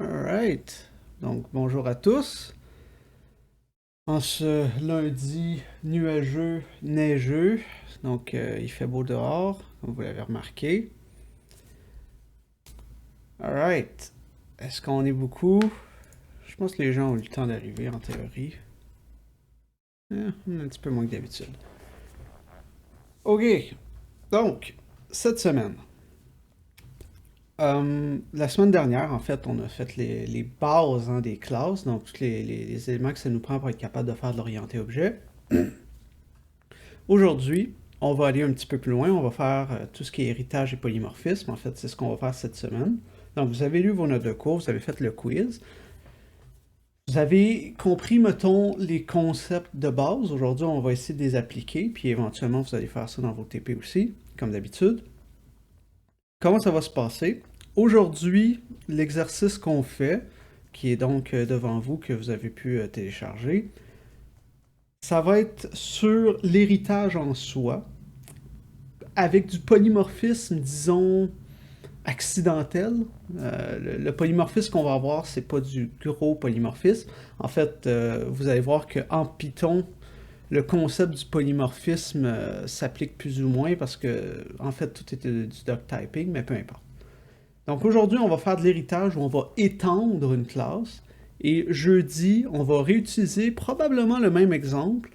Alright. Donc, bonjour à tous. En ce lundi nuageux, neigeux, donc il fait beau dehors, comme vous l'avez remarqué. Alright. Est-ce qu'on est beaucoup? Je pense que les gens ont eu le temps d'arriver en théorie. On a un petit peu moins que d'habitude. Ok. Donc, cette semaine, La semaine dernière, en fait, on a fait les bases hein, des classes, donc tous les éléments que ça nous prend pour être capable de faire de l'orienté objet. Aujourd'hui, on va aller un petit peu plus loin, on va faire tout ce qui est héritage et polymorphisme. En fait, c'est ce qu'on va faire cette semaine. Donc, vous avez lu vos notes de cours, vous avez fait le quiz. Vous avez compris, mettons, les concepts de base. Aujourd'hui, on va essayer de les appliquer, puis éventuellement, vous allez faire ça dans vos TP aussi, comme d'habitude. Comment ça va se passer? Aujourd'hui, l'exercice qu'on fait, qui est donc devant vous, que vous avez pu télécharger, ça va être sur l'héritage en soi, avec du polymorphisme, disons, accidentel. Le polymorphisme qu'on va avoir, c'est pas du gros polymorphisme. En fait, vous allez voir qu'en Python, le concept du polymorphisme s'applique plus ou moins parce que, en fait, tout était du doc typing, mais peu importe. Donc aujourd'hui, on va faire de l'héritage où on va étendre une classe. Et jeudi, on va réutiliser probablement le même exemple.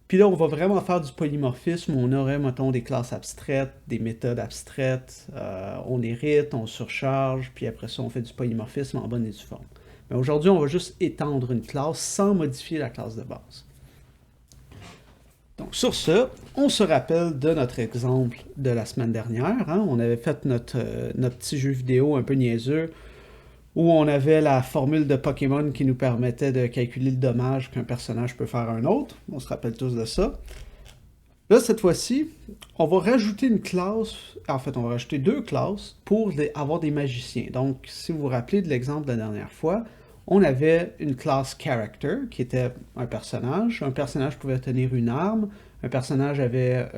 Puis là, on va vraiment faire du polymorphisme où on aurait, mettons, des classes abstraites, des méthodes abstraites, on hérite, on surcharge, puis après ça, on fait du polymorphisme en bonne et due forme. Mais aujourd'hui, on va juste étendre une classe sans modifier la classe de base. Donc sur ce, on se rappelle de notre exemple de la semaine dernière. Hein? On avait fait notre petit jeu vidéo un peu niaiseux où on avait la formule de Pokémon qui nous permettait de calculer le dommage qu'un personnage peut faire à un autre. On se rappelle tous de ça. Là, cette fois-ci, on va rajouter une classe, en fait, on va rajouter deux classes pour avoir des magiciens. Donc, si vous vous rappelez de l'exemple de la dernière fois, on avait une classe Character, qui était un personnage. Un personnage pouvait tenir une arme. Un personnage avait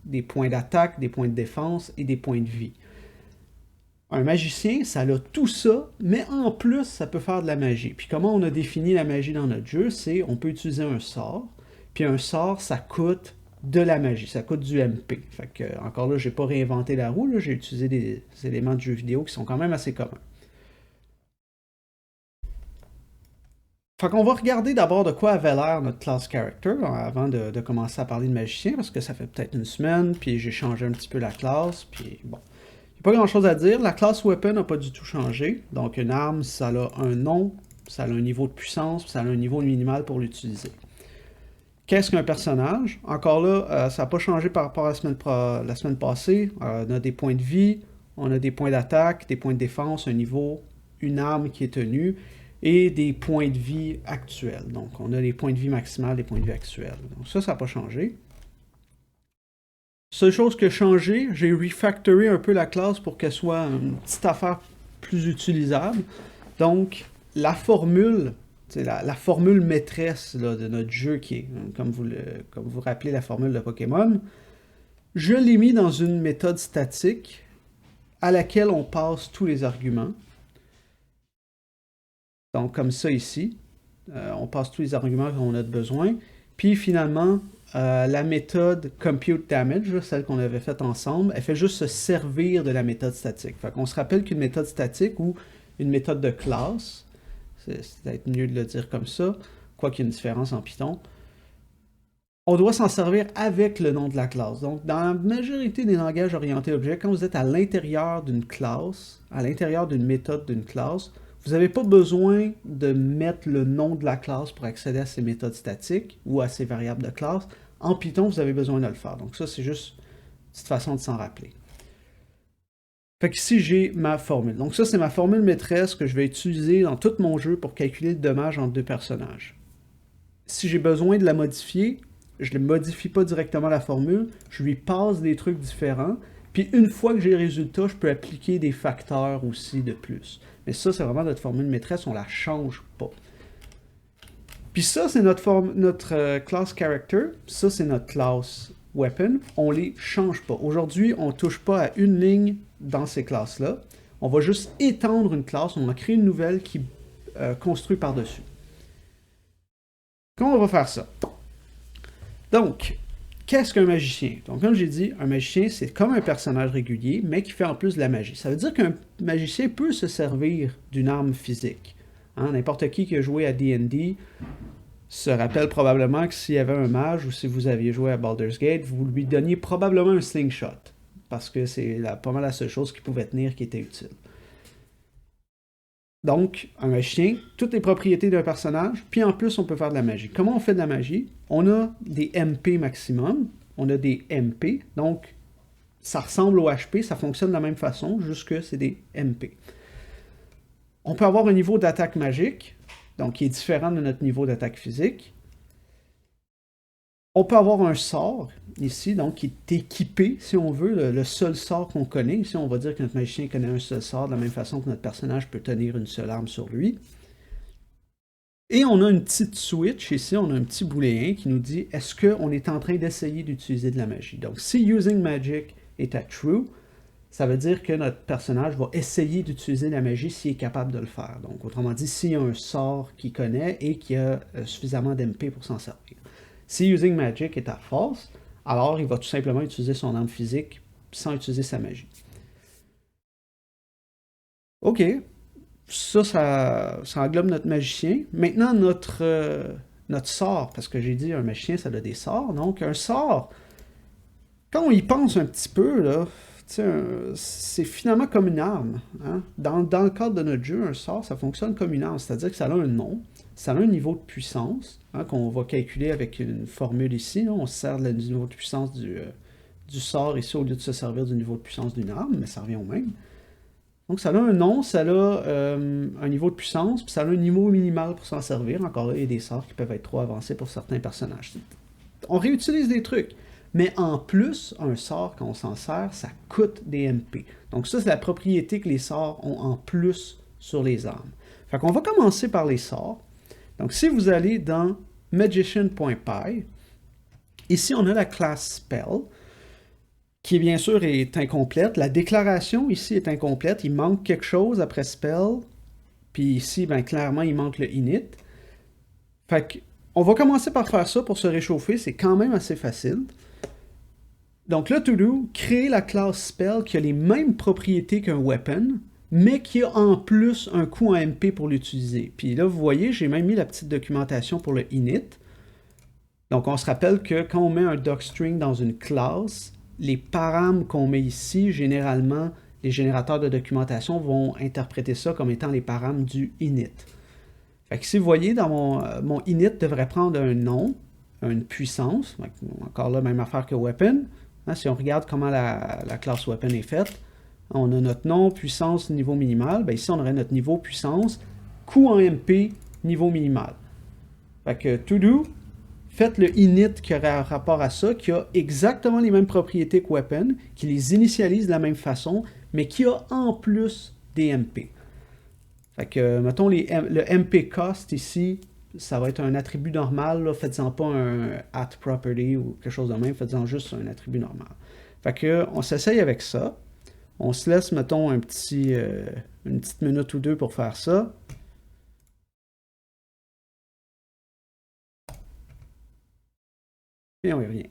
des points d'attaque, des points de défense et des points de vie. Un magicien, ça a tout ça, mais en plus, ça peut faire de la magie. Puis comment on a défini la magie dans notre jeu, c'est on peut utiliser un sort, puis un sort, ça coûte de la magie, ça coûte du MP. Fait que, encore là, j'ai pas réinventé la roue, j'ai utilisé des éléments de jeu vidéo qui sont quand même assez communs. Fait qu'on va regarder d'abord de quoi avait l'air notre class character avant de commencer à parler de magicien, parce que ça fait peut-être une semaine, puis j'ai changé un petit peu la classe, puis bon. Il n'y a pas grand-chose à dire. La classe weapon n'a pas du tout changé. Donc une arme, ça a un nom, ça a un niveau de puissance, puis ça a un niveau minimal pour l'utiliser. Qu'est-ce qu'un personnage? Encore là, ça n'a pas changé par rapport à la semaine passée. On a des points de vie, on a des points d'attaque, des points de défense, un niveau, une arme qui est tenue, et des points de vie actuels. Donc on a les points de vie maximales, les points de vie actuels. Donc ça n'a pas changé. Seule chose qui a changé, j'ai refactoré un peu la classe pour qu'elle soit une petite affaire plus utilisable. Donc, la formule, la formule maîtresse là, de notre jeu, qui est, comme vous rappelez, la formule de Pokémon, je l'ai mis dans une méthode statique à laquelle on passe tous les arguments. Donc, comme ça ici, on passe tous les arguments qu'on a besoin. Puis finalement, la méthode compute damage, celle qu'on avait faite ensemble, elle fait juste se servir de la méthode statique. Fait qu'on se rappelle qu'une méthode statique ou une méthode de classe, c'est peut-être mieux de le dire comme ça, quoi qu'il y ait une différence en Python, on doit s'en servir avec le nom de la classe. Donc, dans la majorité des langages orientés objets, quand vous êtes à l'intérieur d'une classe, à l'intérieur d'une méthode d'une classe, vous n'avez pas besoin de mettre le nom de la classe pour accéder à ces méthodes statiques ou à ces variables de classe. En Python, vous avez besoin de le faire. Donc ça, c'est juste une petite façon de s'en rappeler. Fait qu'ici, j'ai ma formule. Donc ça, c'est ma formule maîtresse que je vais utiliser dans tout mon jeu pour calculer le dommage entre deux personnages. Si j'ai besoin de la modifier, je ne modifie pas directement la formule, je lui passe des trucs différents, puis une fois que j'ai le résultat, je peux appliquer des facteurs aussi de plus. Mais ça, c'est vraiment notre formule maîtresse, on la change pas. Puis ça, c'est notre class character, ça, c'est notre class weapon, on les change pas. Aujourd'hui, on touche pas à une ligne dans ces classes-là, on va juste étendre une classe, on va créer une nouvelle qui construit par-dessus. Comment on va faire ça? Donc, qu'est-ce qu'un magicien? Donc, comme j'ai dit, un magicien, c'est comme un personnage régulier, mais qui fait en plus de la magie. Ça veut dire qu'un magicien peut se servir d'une arme physique. Hein? N'importe qui a joué à D&D se rappelle probablement que s'il y avait un mage ou si vous aviez joué à Baldur's Gate, vous lui donniez probablement un slingshot. parce que c'est pas mal la seule chose qui pouvait tenir qui était utile. Donc, un magicien, toutes les propriétés d'un personnage, puis en plus, on peut faire de la magie. Comment on fait de la magie? On a des MP maximum, on a des MP, donc ça ressemble au HP, ça fonctionne de la même façon, juste que c'est des MP. On peut avoir un niveau d'attaque magique, donc qui est différent de notre niveau d'attaque physique. On peut avoir un sort, ici, donc qui est équipé, si on veut, le seul sort qu'on connaît. Ici, on va dire que notre magicien connaît un seul sort, de la même façon que notre personnage peut tenir une seule arme sur lui. Et on a une petite switch, ici, on a un petit booléen qui nous dit, est-ce qu'on est en train d'essayer d'utiliser de la magie? Donc, si using magic est à true, ça veut dire que notre personnage va essayer d'utiliser la magie s'il est capable de le faire. Donc, autrement dit, s'il y a un sort qu'il connaît et qu'il a suffisamment d'MP pour s'en servir. Si using magic est à false, alors il va tout simplement utiliser son arme physique sans utiliser sa magie. Ok, ça englobe notre magicien. Maintenant, notre sort, parce que j'ai dit un magicien, ça a des sorts. Donc, un sort, quand on y pense un petit peu, là, c'est finalement comme une arme. Hein? Dans le cadre de notre jeu, un sort, ça fonctionne comme une arme, c'est-à-dire que ça a un nom, ça a un niveau de puissance, hein, qu'on va calculer avec une formule ici. Là. On se sert du niveau de puissance du sort ici au lieu de se servir du niveau de puissance d'une arme, mais ça revient au même. Donc ça a un nom, ça a un niveau de puissance, puis ça a un niveau minimal pour s'en servir. Encore là, il y a des sorts qui peuvent être trop avancés pour certains personnages. On réutilise des trucs. Mais en plus, un sort, quand on s'en sert, ça coûte des MP. Donc ça, c'est la propriété que les sorts ont en plus sur les armes. Fait qu'on va commencer par les sorts. Donc si vous allez dans magician.py, ici on a la classe spell, qui bien sûr est incomplète. La déclaration ici est incomplète. Il manque quelque chose après spell. Puis ici, ben, clairement, il manque le init. Fait qu'on va commencer par faire ça pour se réchauffer. C'est quand même assez facile. Donc là, to do, créer la classe spell qui a les mêmes propriétés qu'un weapon, mais qui a en plus un coût en MP pour l'utiliser. Puis là, vous voyez, j'ai même mis la petite documentation pour le init. Donc on se rappelle que quand on met un docstring dans une classe, les paramètres qu'on met ici, généralement, les générateurs de documentation vont interpréter ça comme étant les paramètres du init. Fait que si vous voyez, dans mon init devrait prendre un nom, une puissance, encore là, même affaire que weapon. Hein, si on regarde comment la classe weapon est faite, on a notre nom, puissance, niveau minimal. Ben ici, on aurait notre niveau puissance, coût en MP, niveau minimal. Fait que to do, faites le init qui aurait rapport à ça, qui a exactement les mêmes propriétés que weapon, qui les initialise de la même façon, mais qui a en plus des MP. Fait que, mettons, le MP cost ici, ça va être un attribut normal, faites-en pas un at property ou quelque chose de même, faites-en juste un attribut normal. Fait que, on s'essaye avec ça. On se laisse, mettons, une petite minute ou deux pour faire ça. Et on y revient.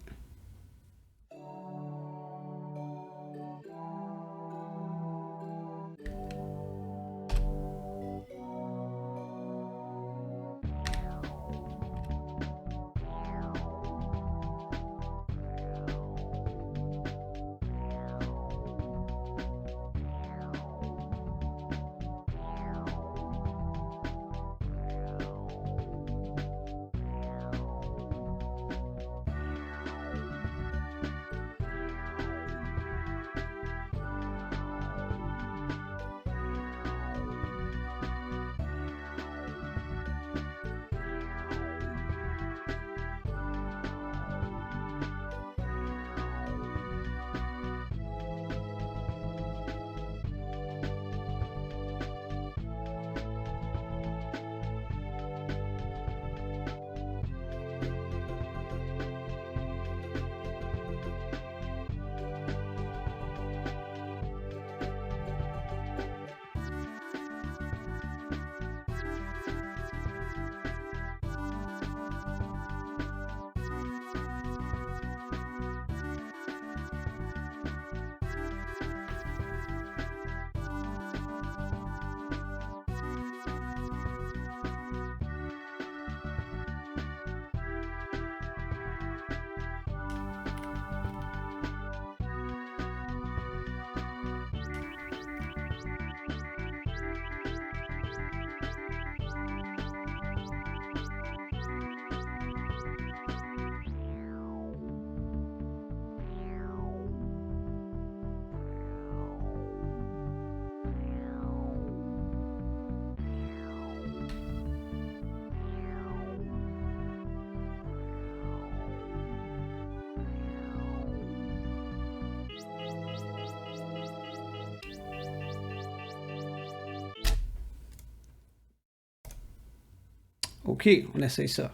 OK, on essaye ça.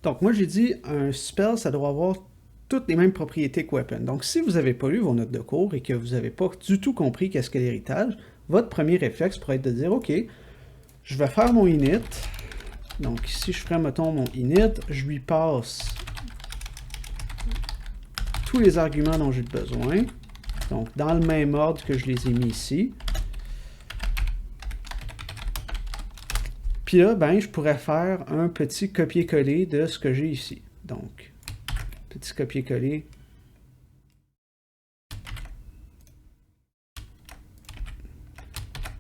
Donc, moi, j'ai dit, un spell, ça doit avoir toutes les mêmes propriétés que weapon. Donc, si vous n'avez pas lu vos notes de cours et que vous n'avez pas du tout compris qu'est-ce qu'est l'héritage, votre premier réflexe pourrait être de dire, OK, je vais faire mon init. Donc, ici, je ferai, mettons, mon init, je lui passe tous les arguments dont j'ai besoin. Donc, dans le même ordre que je les ai mis ici. Puis là, ben, je pourrais faire un petit copier-coller de ce que j'ai ici. Donc, petit copier-coller.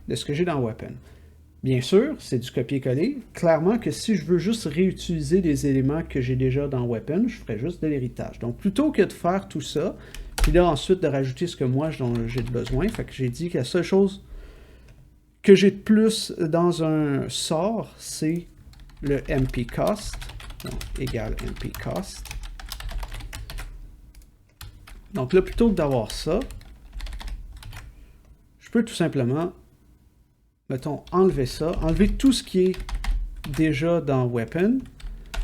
De ce que j'ai dans Weapon. Bien sûr, c'est du copier-coller. Clairement que si je veux juste réutiliser des éléments que j'ai déjà dans Weapon, je ferais juste de l'héritage. Donc, plutôt que de faire tout ça, puis là, ensuite, de rajouter ce que moi, j'ai besoin, fait que j'ai dit que la seule chose que j'ai de plus dans un sort, c'est le MP cost, donc égale MP cost. Donc là, plutôt que d'avoir ça, je peux tout simplement, mettons, enlever ça, enlever tout ce qui est déjà dans Weapon.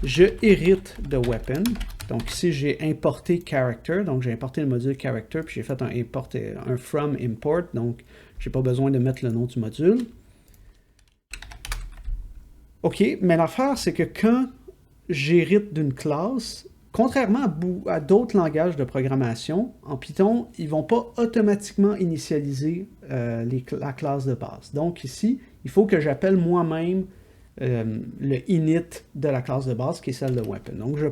Je hérite de Weapon. Donc ici, j'ai importé Character, donc j'ai importé le module Character, puis j'ai fait un from import, donc j'ai pas besoin de mettre le nom du module. OK, mais l'affaire, c'est que quand j'hérite d'une classe, contrairement à d'autres langages de programmation, en Python, ils ne vont pas automatiquement initialiser la classe de base. Donc ici, il faut que j'appelle moi-même le init de la classe de base, qui est celle de weapon. Donc je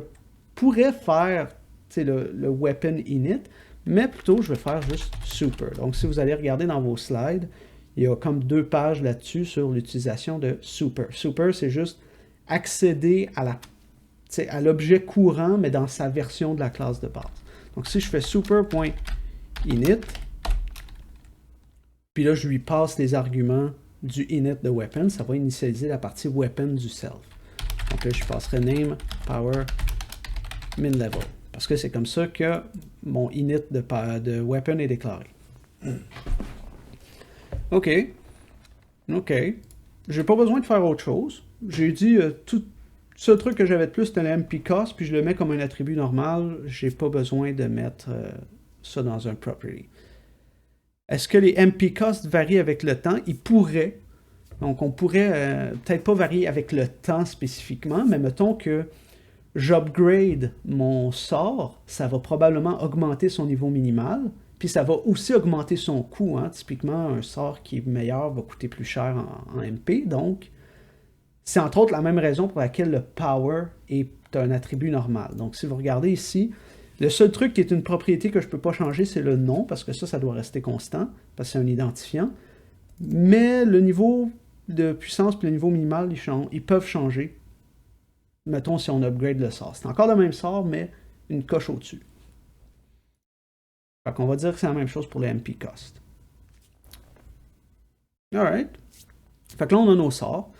pourrais faire le weapon init, mais plutôt je vais faire juste super. Donc si vous allez regarder dans vos slides, il y a comme 2 pages là-dessus sur l'utilisation de super. Super, c'est juste accéder à l'objet courant, mais dans sa version de la classe de base. Donc si je fais super.init, puis là je lui passe les arguments du init de weapon, ça va initialiser la partie weapon du self. Donc là je passerai name, power, min level. Parce que c'est comme ça que mon init de weapon est déclaré. OK. OK. J'ai pas besoin de faire autre chose. J'ai dit tout ce truc que j'avais de plus, c'était le MP cost, puis je le mets comme un attribut normal. J'ai pas besoin de mettre ça dans un property. Est-ce que les MP cost varient avec le temps? Ils pourraient. Donc, on pourrait peut-être pas varier avec le temps spécifiquement, mais mettons que j'upgrade mon sort, ça va probablement augmenter son niveau minimal, puis ça va aussi augmenter son coût. Hein. Typiquement, un sort qui est meilleur va coûter plus cher en MP, donc c'est entre autres la même raison pour laquelle le power est un attribut normal. Donc si vous regardez ici, le seul truc qui est une propriété que je ne peux pas changer, c'est le nom, parce que ça doit rester constant, parce que c'est un identifiant. Mais le niveau de puissance et le niveau minimal, ils peuvent changer. Mettons si on upgrade le sort. C'est encore le même sort, mais une coche au-dessus. Fait qu'on va dire que c'est la même chose pour le MP cost. Alright. Fait que là, on a nos sorts.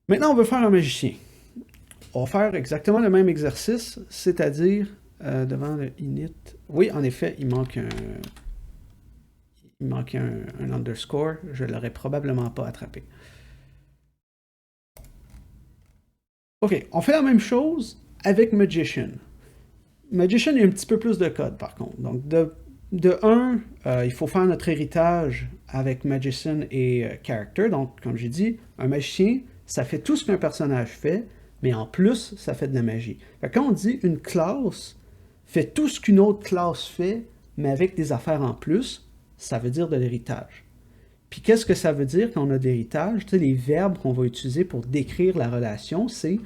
Maintenant, on veut faire un magicien. On va faire exactement le même exercice, c'est-à-dire devant le init. Oui, en effet, il manque un underscore. Je ne l'aurais probablement pas attrapé. OK, on fait la même chose avec Magician. Magician, il y a un petit peu plus de code, par contre. Donc, de 1, il faut faire notre héritage avec Magician et Character. Donc, comme j'ai dit, un magicien, ça fait tout ce qu'un personnage fait, mais en plus, ça fait de la magie. Fait que quand on dit une classe fait tout ce qu'une autre classe fait, mais avec des affaires en plus, ça veut dire de l'héritage. Puis qu'est-ce que ça veut dire quand on a de l'héritage? Tu sais, les verbes qu'on va utiliser pour décrire la relation, c'est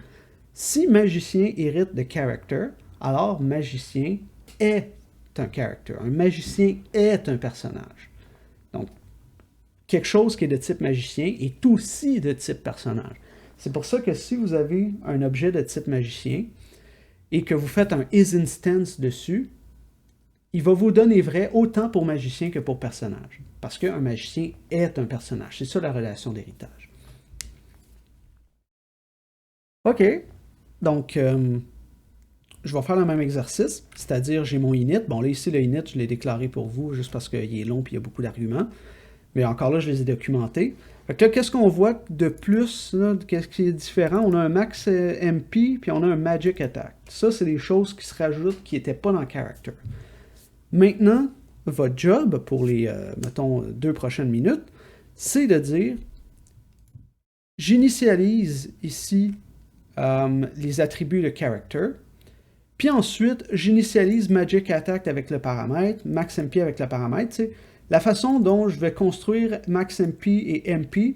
si magicien hérite de character, alors magicien est un character. Un magicien est un personnage. Donc, quelque chose qui est de type magicien est aussi de type personnage. C'est pour ça que si vous avez un objet de type magicien et que vous faites un isInstance dessus, il va vous donner vrai autant pour magicien que pour personnage. Parce qu'un magicien est un personnage. C'est ça la relation d'héritage. OK. Donc, je vais faire le même exercice, c'est-à-dire j'ai mon init. Bon, là, ici, le init, je l'ai déclaré pour vous juste parce qu'il est long et il y a beaucoup d'arguments. Mais encore là, je les ai documentés. Fait que là, qu'est-ce qu'on voit de plus, qu'est-ce qui est différent? On a un max MP, puis on a un magic attack. Ça, c'est des choses qui se rajoutent qui n'étaient pas dans Character. Maintenant, votre job pour les, mettons, 2 prochaines minutes, c'est de dire, j'initialise ici les attributs de Character, puis ensuite, j'initialise Magic Attack avec le paramètre, Max MP avec le paramètre. T'sais. La façon dont je vais construire Max MP et MP,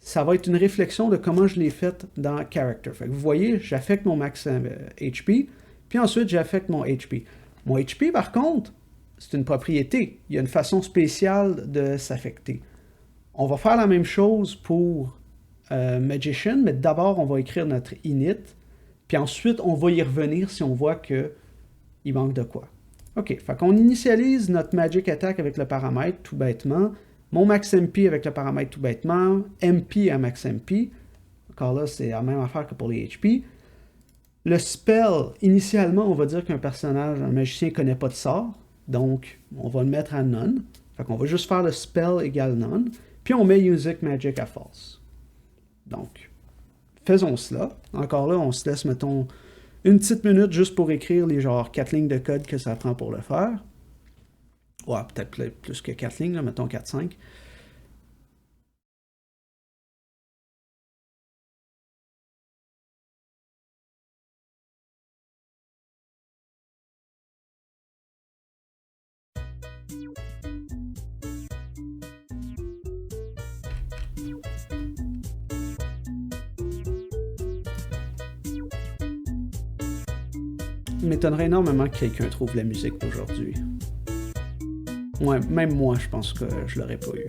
ça va être une réflexion de comment je l'ai fait dans Character. Fait que vous voyez, j'affecte mon Max HP, puis ensuite j'affecte mon HP. Mon HP, par contre, c'est une propriété. Il y a une façon spéciale de s'affecter. On va faire la même chose pour Magician, mais d'abord, on va écrire notre init, puis ensuite, on va y revenir si on voit qu'il manque de quoi. OK, fait qu'on initialise notre Magic Attack avec le paramètre, tout bêtement. Mon Max MP avec le paramètre, tout bêtement. MP à Max MP. Encore là, c'est la même affaire que pour les HP. Le spell, initialement, on va dire qu'un personnage, un magicien, ne connaît pas de sort. Donc, on va le mettre à none. Fait qu'on va juste faire le spell égale none. Puis on met Music Magic à false. Donc, faisons cela. Encore là, on se laisse, mettons, une petite minute juste pour écrire les genre 4 lignes de code que ça prend pour le faire. Ouais, peut-être plus que 4 lignes, là, mettons 4-5. Il m'étonnerait énormément que quelqu'un trouve la musique d'aujourd'hui. Ouais, même moi, je pense que je l'aurais pas eu.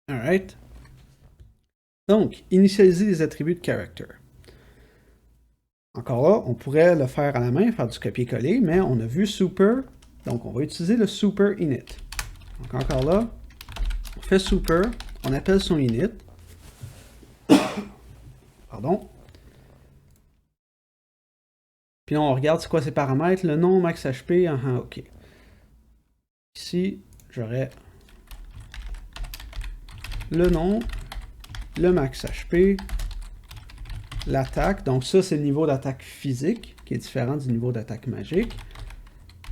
Alright. Donc, initialiser les attributs de character. Encore là, on pourrait le faire à la main, faire du copier-coller, mais on a vu super, donc on va utiliser le super init. Donc encore là, on fait super, on appelle son init. Pardon. Puis on regarde c'est quoi ses paramètres, le nom, max HP, ok. Ici, j'aurais le nom, le max HP, l'attaque, donc ça c'est le niveau d'attaque physique, qui est différent du niveau d'attaque magique,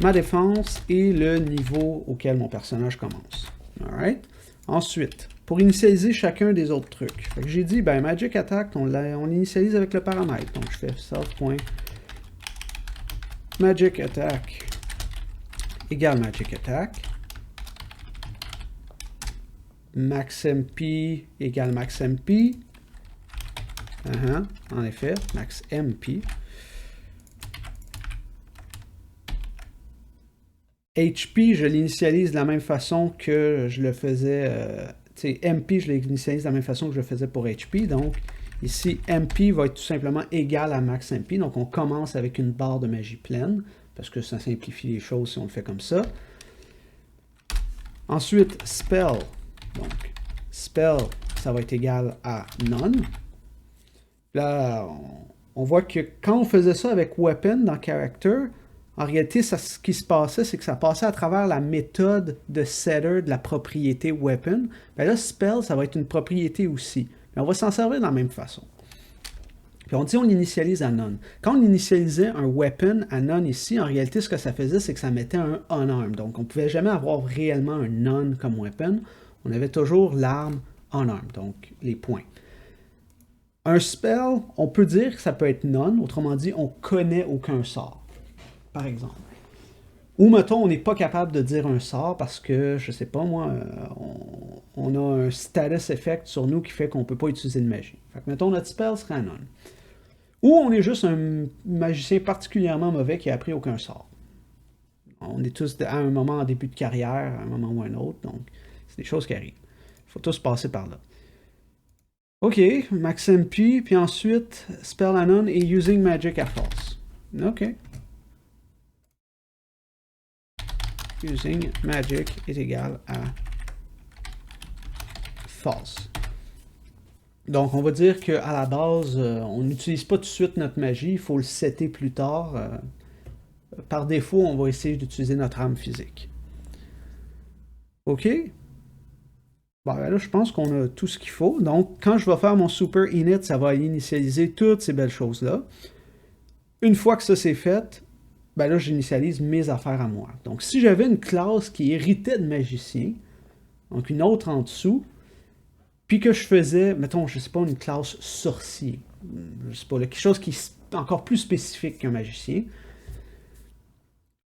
ma défense et le niveau auquel mon personnage commence. Alright? Ensuite, pour initialiser chacun des autres trucs, j'ai dit, ben Magic Attack, on l'initialise avec le paramètre, donc je fais self.magic attack égale magic attack. MaxMP égale MaxMP. En effet, MaxMP. HP, je l'initialise de la même façon que je le faisais. MP, je l'initialise de la même façon que je le faisais pour HP. Donc, ici, MP va être tout simplement égal à MaxMP. Donc, on commence avec une barre de magie pleine, parce que ça simplifie les choses si on le fait comme ça. Ensuite, Spell. Donc, Spell, ça va être égal à None. Là, on voit que quand on faisait ça avec Weapon dans Character, en réalité, ce qui se passait, c'est que ça passait à travers la méthode de setter de la propriété Weapon. Ben là, Spell, ça va être une propriété aussi. Mais on va s'en servir de la même façon. Puis on dit on l'initialise à None. Quand on initialisait un Weapon à None ici, en réalité, ce que ça faisait, c'est que ça mettait un Unarmed. Donc, on ne pouvait jamais avoir réellement un None comme Weapon. On avait toujours l'arme Unarmed, donc les points. Un Spell, on peut dire que ça peut être None. Autrement dit, on ne connaît aucun sort. Par exemple. Ou, mettons, on n'est pas capable de dire un sort parce que, je sais pas moi, on a un status effect sur nous qui fait qu'on ne peut pas utiliser de magie. Fait que, mettons, notre spell serait un None. Ou on est juste un magicien particulièrement mauvais qui a appris aucun sort. On est tous à un moment en début de carrière, à un moment ou un autre, donc c'est des choses qui arrivent. Il faut tous passer par là. Ok, MaxMP, puis ensuite, Spell à None et Using Magic à False. Ok. Using magic est égal à false. Donc, on va dire qu'à la base, on n'utilise pas tout de suite notre magie, il faut le setter plus tard. Par défaut, on va essayer d'utiliser notre arme physique. OK? Bon, ben là, je pense qu'on a tout ce qu'il faut. Donc, quand je vais faire mon super init, ça va initialiser toutes ces belles choses-là. Une fois que ça c'est fait, ben là, j'initialise mes affaires à moi. Donc, si j'avais une classe qui héritait de magicien, donc une autre en dessous, puis que je faisais, mettons, je sais pas, une classe sorcier, je sais pas, quelque chose qui est encore plus spécifique qu'un magicien,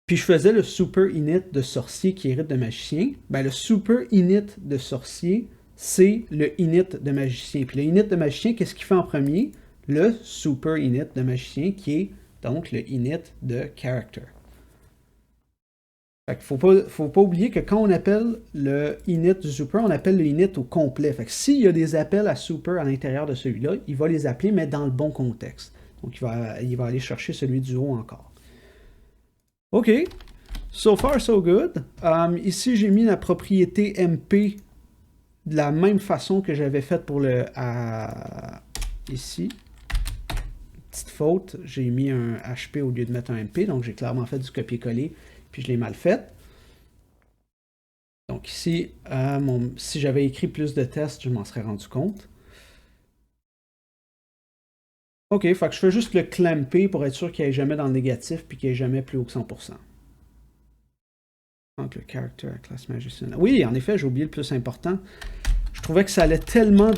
puis je faisais le super init de sorcier qui hérite de magicien, ben le super init de sorcier, c'est le init de magicien. Puis le init de magicien, qu'est-ce qu'il fait en premier? Le super init de magicien qui est donc le init de character. Fait qu'il faut pas oublier que quand on appelle le init du super, on appelle le init au complet. Fait que s'il y a des appels à super à l'intérieur de celui-là, il va les appeler, mais dans le bon contexte. Donc il va aller chercher celui du haut encore. OK. So far, so good. Ici, j'ai mis la propriété MP de la même façon que j'avais fait pour le... ici. Petite faute, j'ai mis un HP au lieu de mettre un MP, donc j'ai clairement fait du copier-coller, puis je l'ai mal fait. Donc ici, si j'avais écrit plus de tests, je m'en serais rendu compte. Ok, fait que je fais juste le clamper pour être sûr qu'il n'y ait jamais dans le négatif, puis qu'il n'y ait jamais plus haut que 100%. Donc le character à classe magicienne. Oui, en effet, j'ai oublié le plus important. Je trouvais que ça allait tellement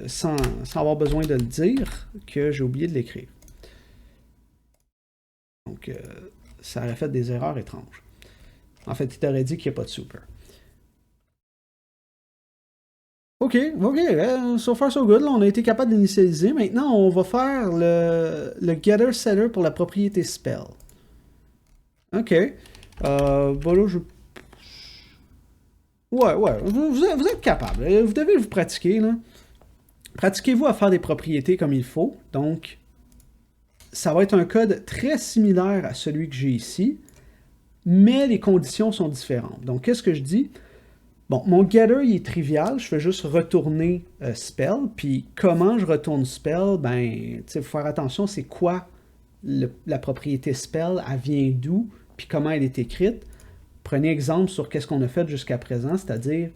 sans avoir besoin de le dire que j'ai oublié de l'écrire. Donc, ça aurait fait des erreurs étranges. En fait, il t'aurait dit qu'il n'y a pas de super. Ok, so far so good. Là, on a été capable d'initialiser. Maintenant, on va faire le getter-setter pour la propriété spell. Ok. Bon là, Ouais, vous êtes capable. Vous devez vous pratiquer, là. Pratiquez-vous à faire des propriétés comme il faut. Donc, ça va être un code très similaire à celui que j'ai ici, mais les conditions sont différentes. Donc, qu'est-ce que je dis? Bon, mon getter, il est trivial. Je fais juste retourner spell. Puis, comment je retourne spell? Ben, tu sais, faut faire attention, c'est quoi la propriété spell? Elle vient d'où? Puis, comment elle est écrite? Prenez exemple sur qu'est-ce qu'on a fait jusqu'à présent, c'est-à-dire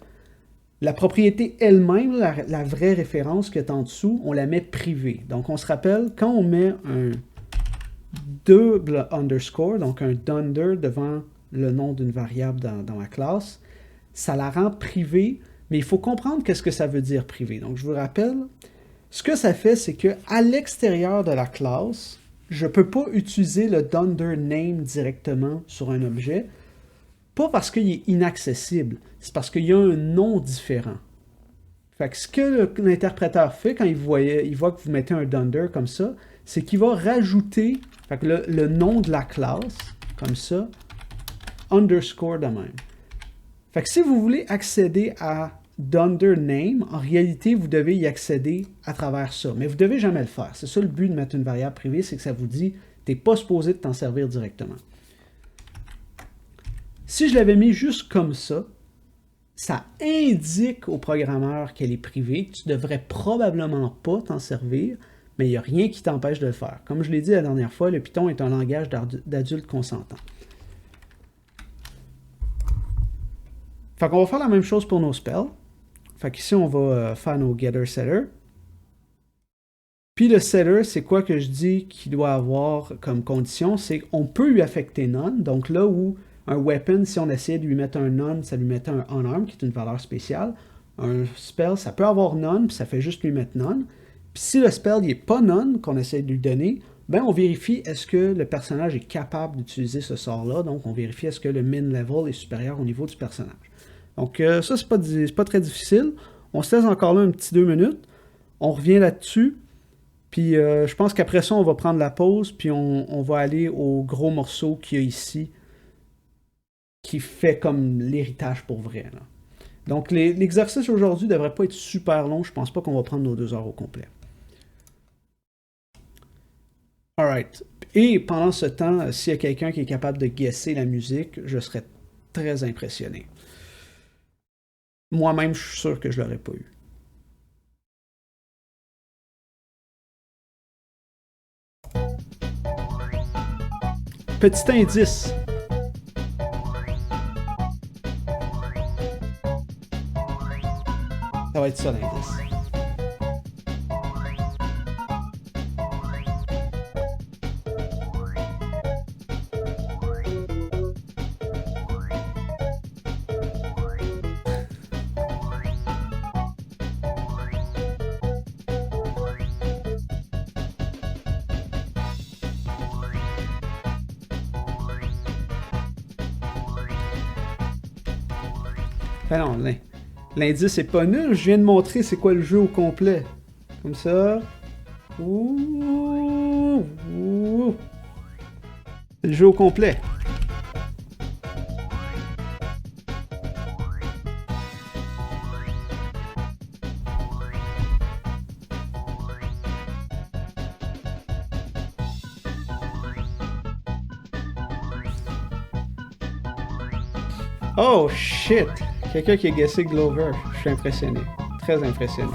la propriété elle-même, la vraie référence qui est en dessous, on la met privée. Donc, on se rappelle, quand on met un double underscore, donc un dunder devant le nom d'une variable dans la classe, ça la rend privée, mais il faut comprendre qu'est-ce que ça veut dire privé. Donc, je vous rappelle, ce que ça fait, c'est qu'à l'extérieur de la classe, je ne peux pas utiliser le dunder name directement sur un objet. Pas parce qu'il est inaccessible, c'est parce qu'il y a un nom différent. Fait que ce que l'interpréteur fait quand il voit que vous mettez un dunder comme ça, c'est qu'il va rajouter fait que le nom de la classe, comme ça, underscore de même. Fait que si vous voulez accéder à dunder name, en réalité, vous devez y accéder à travers ça. Mais vous ne devez jamais le faire. C'est ça le but de mettre une variable privée, c'est que ça vous dit, tu n'es pas supposé de t'en servir directement. Si je l'avais mis juste comme ça indique au programmeur qu'elle est privée, que tu ne devrais probablement pas t'en servir, mais il n'y a rien qui t'empêche de le faire. Comme je l'ai dit la dernière fois, le Python est un langage d'adulte consentant. Fait qu'on va faire la même chose pour nos spells. Fait qu'ici, on va faire nos getter-setter. Puis le setter, c'est quoi que je dis qu'il doit avoir comme condition? C'est qu'on peut lui affecter none. Donc là où un weapon, si on essayait de lui mettre un none, ça lui mettait un unarmed, qui est une valeur spéciale. Un spell, ça peut avoir none, puis ça fait juste lui mettre none. Puis si le spell n'est pas none, qu'on essaie de lui donner, ben on vérifie est-ce que le personnage est capable d'utiliser ce sort-là. Donc on vérifie est-ce que le min level est supérieur au niveau du personnage. Donc ça, c'est pas très difficile. On se laisse encore là un petit 2 minutes. On revient là-dessus. Puis je pense qu'après ça, on va prendre la pause, puis on va aller au gros morceau qu'il y a ici, qui fait comme l'héritage pour vrai. Là. Donc l'exercice aujourd'hui ne devrait pas être super long. Je pense pas qu'on va prendre nos 2 heures au complet. Alright. Et pendant ce temps, s'il y a quelqu'un qui est capable de guesser la musique, je serais très impressionné. Moi-même, je suis sûr que je l'aurais pas eu. Petit indice. Ça va être ça l'indice. Ben non, l'indice est pas nul. Je viens de montrer c'est quoi le jeu au complet. Comme ça. Ouh, ouh. C'est le jeu au complet. Oh shit! Quelqu'un qui a guessé Glover. Je suis impressionné. Très impressionné.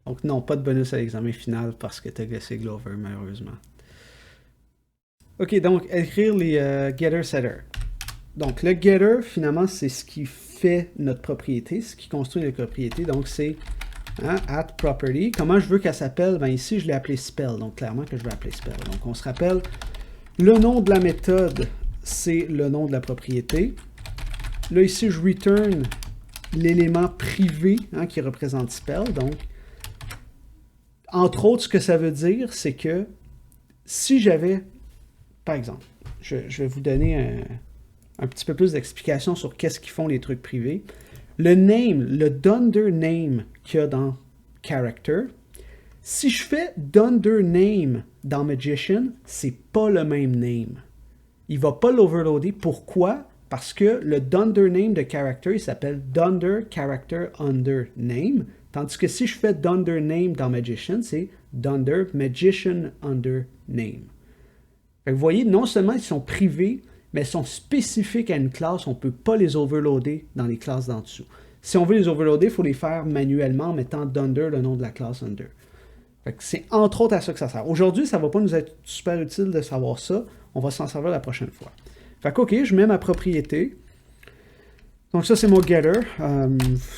Donc non, pas de bonus à l'examen final parce que tu as guessé Glover, malheureusement. Ok, donc écrire les getter-setter. Donc le getter, finalement, c'est ce qui fait notre propriété, ce qui construit les propriétés. Donc c'est at property. Comment je veux qu'elle s'appelle? Ben ici, je l'ai appelé spell. Donc clairement que je vais appeler spell. Donc on se rappelle, le nom de la méthode, c'est le nom de la propriété. Là, ici, je return l'élément privé qui représente spell. Donc, entre autres, ce que ça veut dire, c'est que si j'avais, par exemple, je vais vous donner un petit peu plus d'explications sur qu'est-ce qu'ils font les trucs privés. Le name, le dunder name qu'il y a dans character, si je fais dunder name dans Magician, c'est pas le même name. il ne va pas l'overloader. Pourquoi? Parce que le dunder_name de character, il s'appelle dunder character under name. Tandis que si je fais dunder_name dans Magician, c'est dunder magician under name. Fait que vous voyez, non seulement ils sont privés, mais ils sont spécifiques à une classe. On ne peut pas les overloader dans les classes d'en dessous. Si on veut les overloader, il faut les faire manuellement en mettant dunder, le nom de la classe under. Fait que c'est entre autres à ça que ça sert. Aujourd'hui, ça ne va pas nous être super utile de savoir ça. On va s'en servir la prochaine fois. Fait que, OK, je mets ma propriété. Donc ça, c'est mon getter.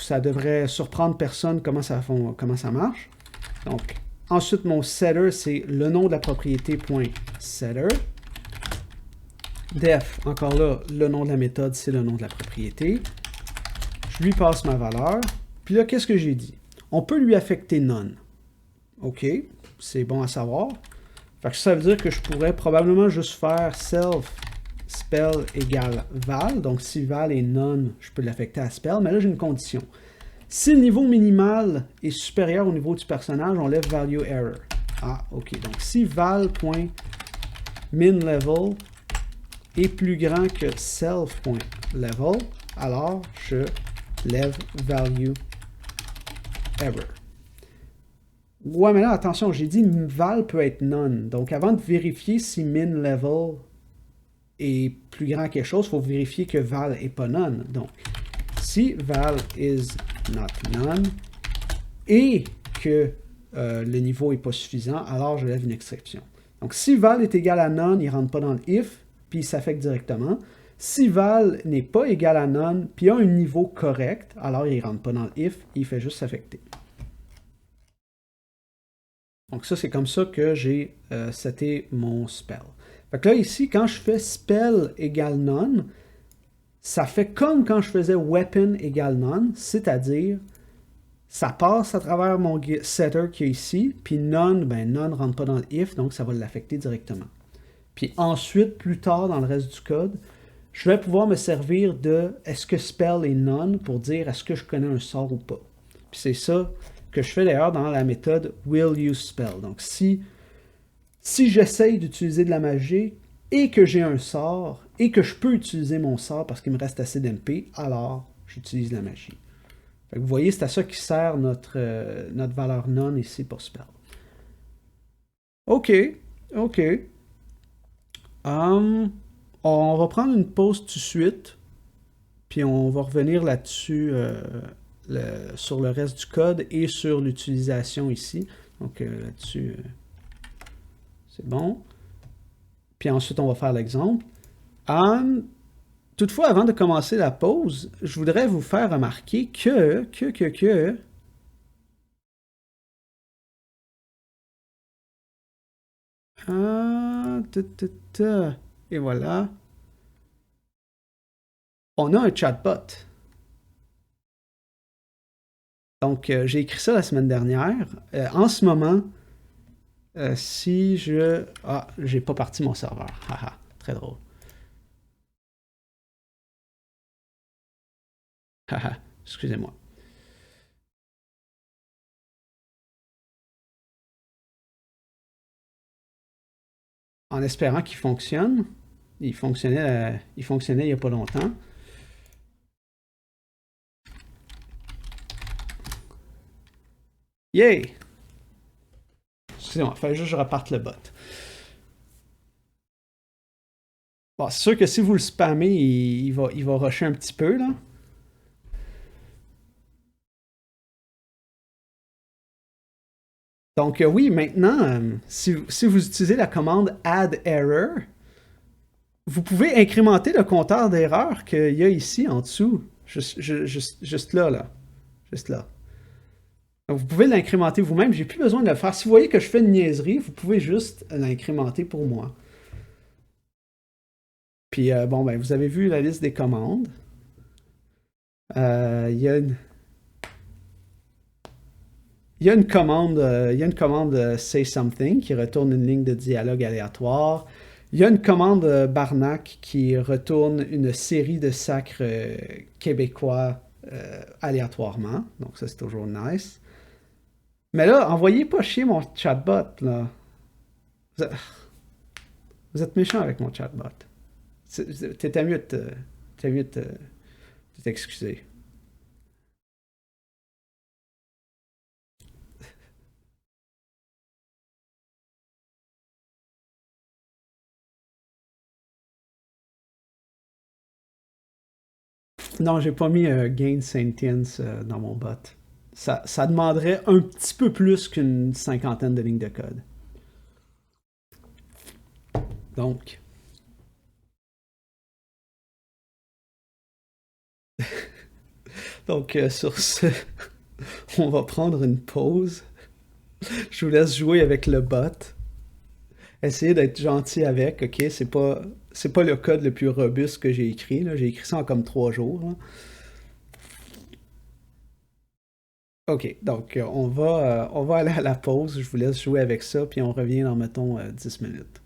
Ça devrait surprendre personne comment ça marche. Donc, ensuite, mon setter, c'est le nom de la propriété .setter. Def, encore là, le nom de la méthode, c'est le nom de la propriété. Je lui passe ma valeur. Puis là, qu'est-ce que j'ai dit? On peut lui affecter none. OK, c'est bon à savoir. Fait que ça veut dire que je pourrais probablement juste faire self spell égale val. Donc, si val est none, je peux l'affecter à spell. Mais là, j'ai une condition. Si le niveau minimal est supérieur au niveau du personnage, on lève value error. Ah, OK. Donc, si val.minLevel est plus grand que self.level, alors je lève value error. Ouais, mais là, attention, j'ai dit val peut être none. Donc, avant de vérifier si min_level est plus grand que quelque chose, il faut vérifier que val n'est pas none. Donc, si val is not none et que le niveau n'est pas suffisant, alors je lève une exception. Donc, si val est égal à none, il ne rentre pas dans le if, puis il s'affecte directement. Si val n'est pas égal à none, puis il a un niveau correct, alors il ne rentre pas dans le if, il fait juste s'affecter. Donc ça, c'est comme ça que j'ai seté mon spell. Fait que là, ici, quand je fais spell égale none, ça fait comme quand je faisais weapon égale none, c'est-à-dire, ça passe à travers mon setter qui est ici, puis none, ben none ne rentre pas dans le if, donc ça va l'affecter directement. Puis ensuite, plus tard dans le reste du code, je vais pouvoir me servir de est-ce que spell est none pour dire est-ce que je connais un sort ou pas. Puis c'est ça que je fais d'ailleurs dans la méthode willUseSpell. Donc si j'essaye d'utiliser de la magie et que j'ai un sort et que je peux utiliser mon sort parce qu'il me reste assez d'MP, alors j'utilise la magie. Fait que vous voyez, c'est à ça qui sert notre valeur none ici pour spell. OK. On va prendre une pause tout de suite, puis on va revenir là-dessus sur le reste du code et sur l'utilisation ici. Donc là-dessus, c'est bon. Puis ensuite, on va faire l'exemple. Toutefois, avant de commencer la pause, je voudrais vous faire remarquer que et voilà. On a un chatbot. Donc, j'ai écrit ça la semaine dernière. En ce moment, si je... Ah, j'ai pas parti mon serveur. Haha, très drôle. Haha, excusez-moi. En espérant qu'il fonctionne. Il fonctionnait il n'y a pas longtemps. Yay! Excusez-moi, il fallait juste que je reparte le bot. Bon, c'est sûr que si vous le spammez, il va rusher un petit peu, là. Donc oui, maintenant, si vous utilisez la commande add error, vous pouvez incrémenter le compteur d'erreur qu'il y a ici en dessous. Juste là. Juste là. Donc vous pouvez l'incrémenter vous-même. J'ai plus besoin de le faire. Si vous voyez que je fais une niaiserie, vous pouvez juste l'incrémenter pour moi. Puis bon, ben vous avez vu la liste des commandes. Il y a une commande say something qui retourne une ligne de dialogue aléatoire. Il y a une commande Barnac qui retourne une série de sacres québécois aléatoirement. Donc ça, c'est toujours nice. Mais là, envoyez pas chier mon chatbot, là. Vous êtes méchant avec mon chatbot. T'étais mieux t'étais mieux de t'excuser. Non, j'ai pas mis gain sentience dans mon bot. Ça demanderait un petit peu plus qu'une cinquantaine de lignes de code. Donc, sur ce, on va prendre une pause. Je vous laisse jouer avec le bot. Essayez d'être gentil avec, ok? C'est pas le code le plus robuste que j'ai écrit, là. J'ai écrit ça en comme 3 jours, là. Ok, donc on va aller à la pause. Je vous laisse jouer avec ça, puis on revient dans, mettons, 10 minutes.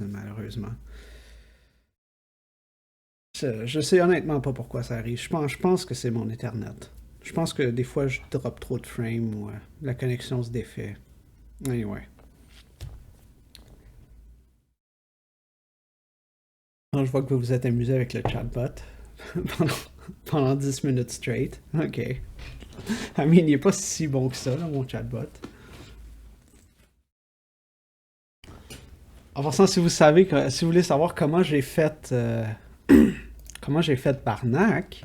malheureusement. Je sais honnêtement pas pourquoi ça arrive. Je pense que c'est mon Ethernet. Je pense que des fois je drop trop de frames ou la connexion se défait. Anyway. Alors, je vois que vous vous êtes amusé avec le chatbot pendant, pendant 10 minutes straight. Ok. I mean, il est pas si bon que ça, là, mon chatbot. En passant, si vous savez, si vous voulez savoir comment j'ai fait, comment j'ai fait Barnac,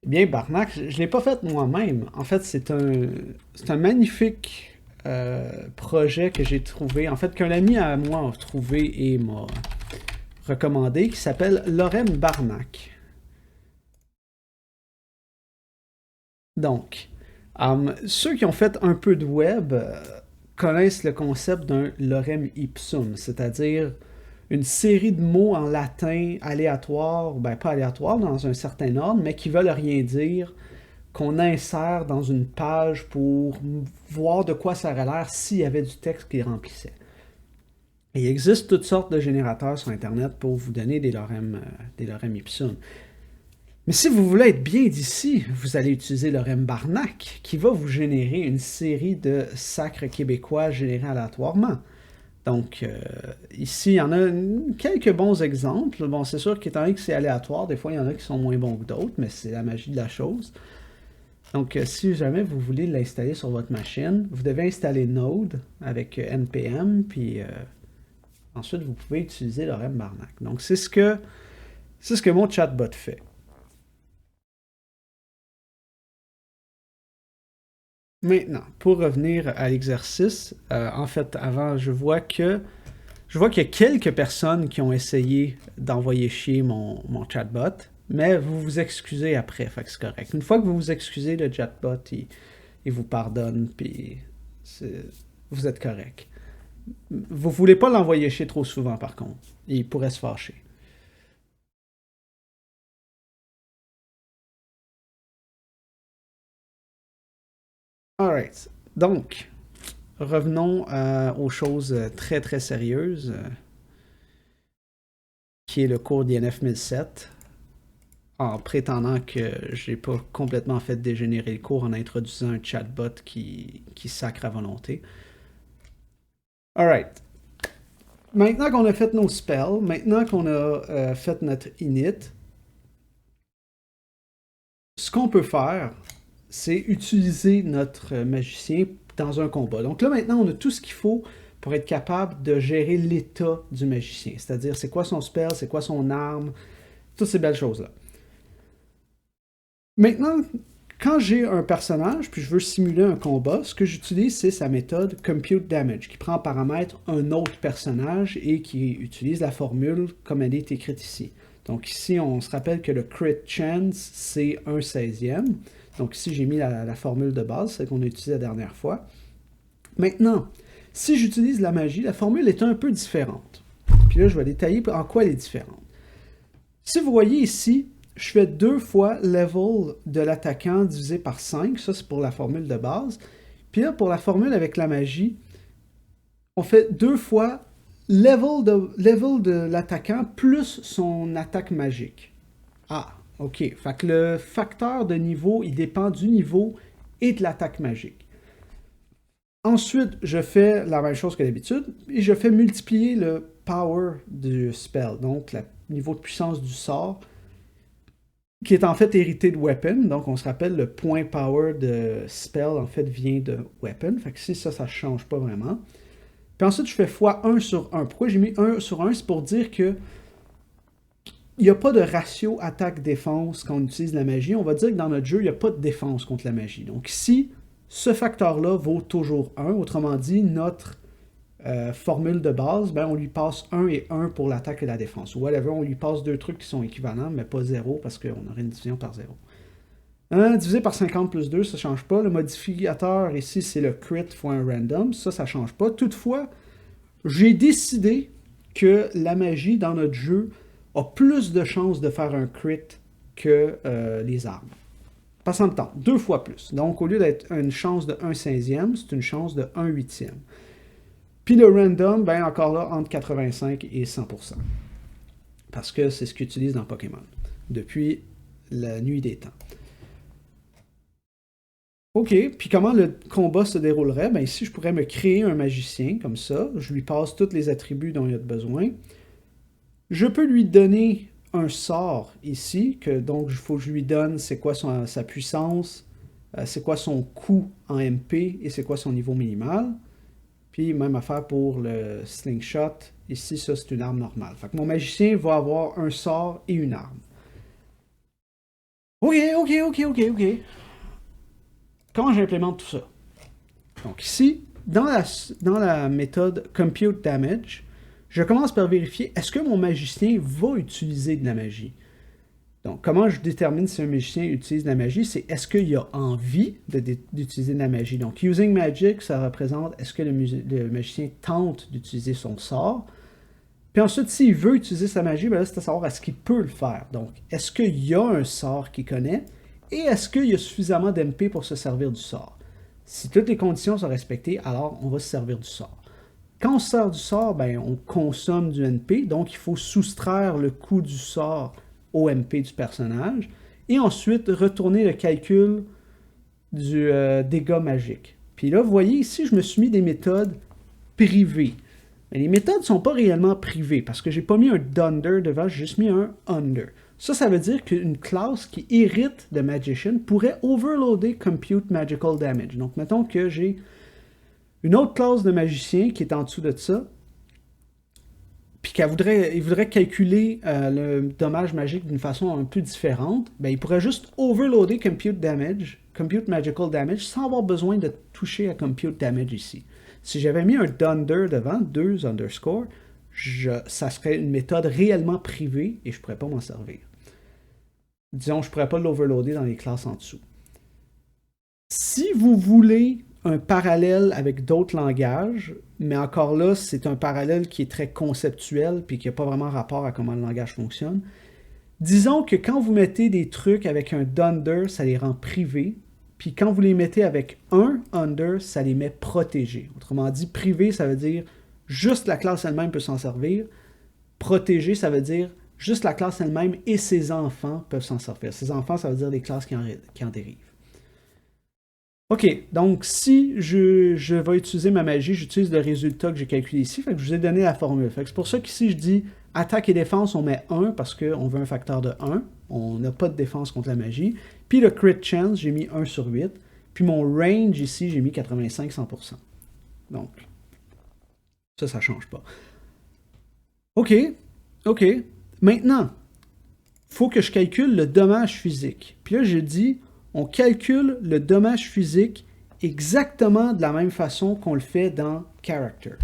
eh bien, Barnac, je ne l'ai pas fait moi-même. En fait, c'est un magnifique projet que j'ai trouvé, en fait, qu'un ami à moi a trouvé et m'a recommandé, qui s'appelle Lorem Barnac. Donc, ceux qui ont fait un peu de web connaissent le concept d'un lorem ipsum, c'est-à-dire une série de mots en latin aléatoires, ben pas aléatoires dans un certain ordre, mais qui veulent rien dire, qu'on insère dans une page pour voir de quoi ça aurait l'air s'il y avait du texte qui remplissait. Et il existe toutes sortes de générateurs sur Internet pour vous donner des lorem ipsum. Mais si vous voulez être bien d'ici, vous allez utiliser Lorem Barnac, qui va vous générer une série de sacres québécois générés aléatoirement. Donc, ici, il y en a quelques bons exemples. Bon, c'est sûr qu'étant donné que c'est aléatoire, des fois, il y en a qui sont moins bons que d'autres, mais c'est la magie de la chose. Donc, si jamais vous voulez l'installer sur votre machine, vous devez installer Node avec npm, puis ensuite, vous pouvez utiliser Lorem Barnac. Donc, c'est ce que mon chatbot fait. Maintenant, pour revenir à l'exercice, en fait, avant, je vois qu'il y a quelques personnes qui ont essayé d'envoyer chier mon chatbot, mais vous vous excusez après, fait que c'est correct. Une fois que vous vous excusez, le chatbot, il vous pardonne, puis vous êtes correct. Vous voulez pas l'envoyer chier trop souvent, par contre. Il pourrait se fâcher. Alright. Donc, revenons aux choses très très sérieuses, qui est le cours d'INF 1007, en prétendant que j'ai pas complètement fait dégénérer le cours en introduisant un chatbot qui sacre à volonté. Alright. Maintenant qu'on a fait nos spells, maintenant qu'on a fait notre init, ce qu'on peut faire, c'est utiliser notre magicien dans un combat. Donc là, maintenant, on a tout ce qu'il faut pour être capable de gérer l'état du magicien. C'est-à-dire, c'est quoi son spell, c'est quoi son arme, toutes ces belles choses-là. Maintenant, quand j'ai un personnage, puis je veux simuler un combat, ce que j'utilise, c'est sa méthode Compute Damage, qui prend en paramètre un autre personnage et qui utilise la formule comme elle est écrite ici. Donc ici, on se rappelle que le crit chance, c'est 1/16e. Donc ici, j'ai mis la formule de base, celle qu'on a utilisée la dernière fois. Maintenant, si j'utilise la magie, la formule est un peu différente. Puis là, je vais détailler en quoi elle est différente. Si vous voyez ici, je fais 2 fois level de l'attaquant divisé par 5. Ça, c'est pour la formule de base. Puis là, pour la formule avec la magie, on fait 2 fois level de l'attaquant plus son attaque magique. Ah, ok. Fait que le facteur de niveau, il dépend du niveau et de l'attaque magique. Ensuite, je fais la même chose que d'habitude et je fais multiplier le power du spell, donc le niveau de puissance du sort, qui est en fait hérité de weapon. Donc, on se rappelle, le point power de spell, en fait, vient de weapon. Fait que si ça ne change pas vraiment. Puis ensuite, je fais x1 sur 1. Pourquoi j'ai mis 1 sur 1? C'est pour dire que il n'y a pas de ratio attaque-défense quand on utilise la magie. On va dire que dans notre jeu, il n'y a pas de défense contre la magie. Donc ici, ce facteur-là vaut toujours 1. Autrement dit, notre formule de base, ben, on lui passe 1 et 1 pour l'attaque et la défense. Ou whatever, on lui passe deux trucs qui sont équivalents, mais pas 0 parce qu'on aurait une division par 0. 1 divisé par 50 plus 2, ça ne change pas. Le modificateur ici, c'est le crit fois un random. Ça ne change pas. Toutefois, j'ai décidé que la magie dans notre jeu a plus de chances de faire un crit que les armes. Passant le temps, 2 fois plus. Donc, au lieu d'être une chance de 1/16e, c'est une chance de 1/8e. Puis le random, ben encore là, entre 85 et 100%. Parce que c'est ce qu'ils utilisent dans Pokémon depuis la nuit des temps. OK, puis comment le combat se déroulerait? Ben ici, je pourrais me créer un magicien, comme ça. Je lui passe tous les attributs dont il a besoin. Je peux lui donner un sort ici, que donc il faut que je lui donne c'est quoi sa puissance, c'est quoi son coût en MP et c'est quoi son niveau minimal. Puis même affaire pour le slingshot, ici ça c'est une arme normale. Fait que mon magicien va avoir un sort et une arme. OK. Comment j'implémente tout ça? Donc ici, dans la méthode Compute Damage, je commence par vérifier est-ce que mon magicien va utiliser de la magie. Donc, comment je détermine si un magicien utilise de la magie? C'est est-ce qu'il a envie d'utiliser de la magie? Donc, Using Magic, ça représente est-ce que le magicien tente d'utiliser son sort? Puis ensuite, s'il veut utiliser sa magie, ben là, c'est à savoir est-ce qu'il peut le faire. Donc, est-ce qu'il y a un sort qu'il connaît? Et est-ce qu'il y a suffisamment d'MP pour se servir du sort? Si toutes les conditions sont respectées, alors on va se servir du sort. Quand on se sert du sort, ben, on consomme du MP, donc il faut soustraire le coût du sort au MP du personnage, et ensuite retourner le calcul du dégât magique. Puis là, vous voyez ici, je me suis mis des méthodes privées. Mais les méthodes ne sont pas réellement privées, parce que j'ai pas mis un Dunder devant, j'ai juste mis un Under. Ça veut dire qu'une classe qui hérite de Magician pourrait overloader Compute Magical Damage. Donc, mettons que j'ai une autre classe de magicien qui est en dessous de ça, puis qu'il voudrait calculer le dommage magique d'une façon un peu différente, ben, il pourrait juste overloader Compute Magical Damage, sans avoir besoin de toucher à Compute Damage ici. Si j'avais mis un Dunder devant, 2 underscore, ça serait une méthode réellement privée et je ne pourrais pas m'en servir. Disons, je ne pourrais pas l'overloader dans les classes en dessous. Si vous voulez un parallèle avec d'autres langages, mais encore là, c'est un parallèle qui est très conceptuel puis qui n'a pas vraiment rapport à comment le langage fonctionne. Disons que quand vous mettez des trucs avec un Dunder, ça les rend privés, puis quand vous les mettez avec un Under, ça les met protégés. Autrement dit, privé, ça veut dire juste la classe elle-même peut s'en servir. Protégé, ça veut dire juste la classe elle-même et ses enfants peuvent s'en servir. Ses enfants, ça veut dire les classes qui en dérivent. OK, donc si je vais utiliser ma magie, j'utilise le résultat que j'ai calculé ici, fait que je vous ai donné la formule. Fait que c'est pour ça qu'ici je dis attaque et défense, on met 1 parce qu'on veut un facteur de 1. On n'a pas de défense contre la magie. Puis le crit chance, j'ai mis 1 sur 8. Puis mon range ici, j'ai mis 85-100%. Donc, ça ne change pas. OK. Maintenant, il faut que je calcule le dommage physique. Puis là, je dis, on calcule le dommage physique exactement de la même façon qu'on le fait dans Character.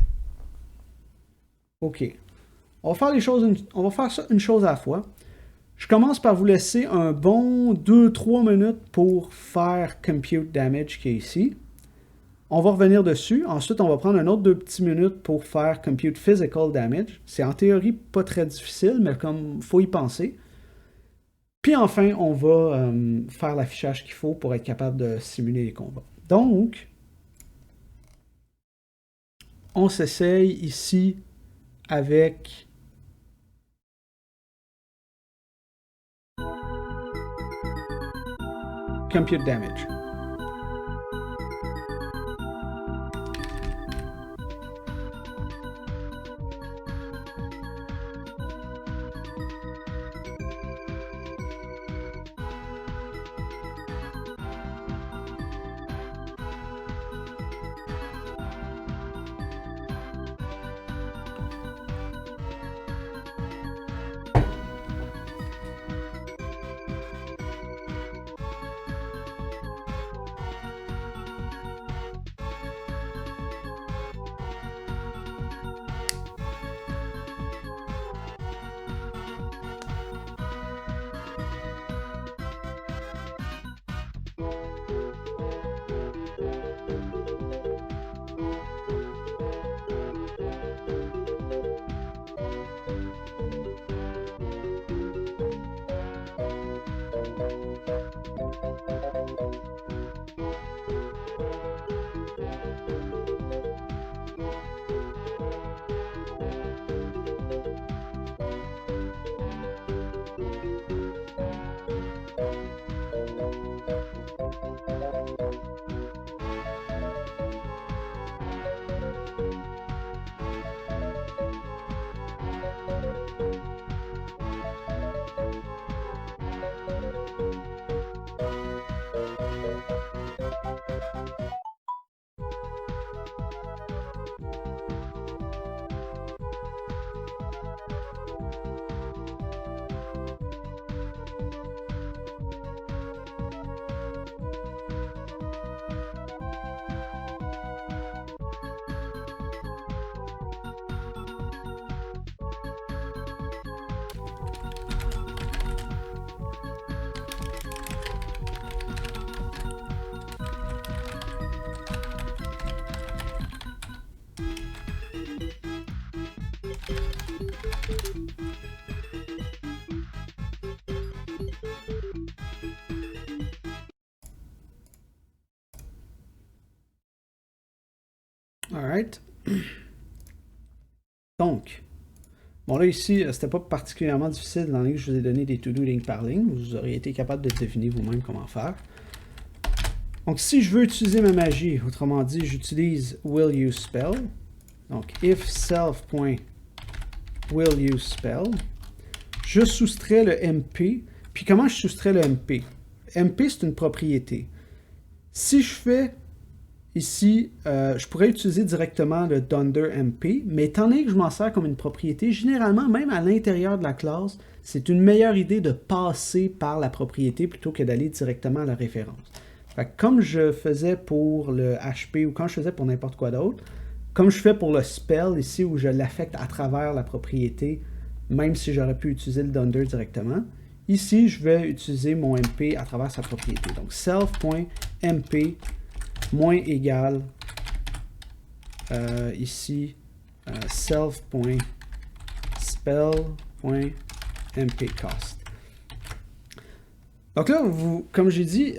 OK. On va faire ça une chose à la fois. Je commence par vous laisser un bon 2-3 minutes pour faire Compute Damage qui est ici. On va revenir dessus. Ensuite, on va prendre un autre 2 petites minutes pour faire Compute Physical Damage. C'est en théorie pas très difficile, mais comme il faut y penser. Puis enfin, on va faire l'affichage qu'il faut pour être capable de simuler les combats. Donc, on s'essaye ici avec Compute Damage. Alright. Donc, bon là ici, c'était pas particulièrement difficile dans que je vous ai donné des to-do ligne par ligne. Vous auriez été capable de deviner vous-même comment faire. Donc si je veux utiliser ma magie, autrement dit, j'utilise WillUseSpell. Donc if self.willUseSpell, je soustrais le MP. Puis comment je soustrais le MP? MP, c'est une propriété. Si je fais ici, je pourrais utiliser directement le Dunder MP, mais étant donné que je m'en sers comme une propriété, généralement, même à l'intérieur de la classe, c'est une meilleure idée de passer par la propriété plutôt que d'aller directement à la référence. Fait que comme je faisais pour le HP ou quand je faisais pour n'importe quoi d'autre, comme je fais pour le spell ici où je l'affecte à travers la propriété, même si j'aurais pu utiliser le Dunder directement, ici je vais utiliser mon MP à travers sa propriété. Donc self.mp moins égal ici self.spell.mpcost. Donc là, comme j'ai dit,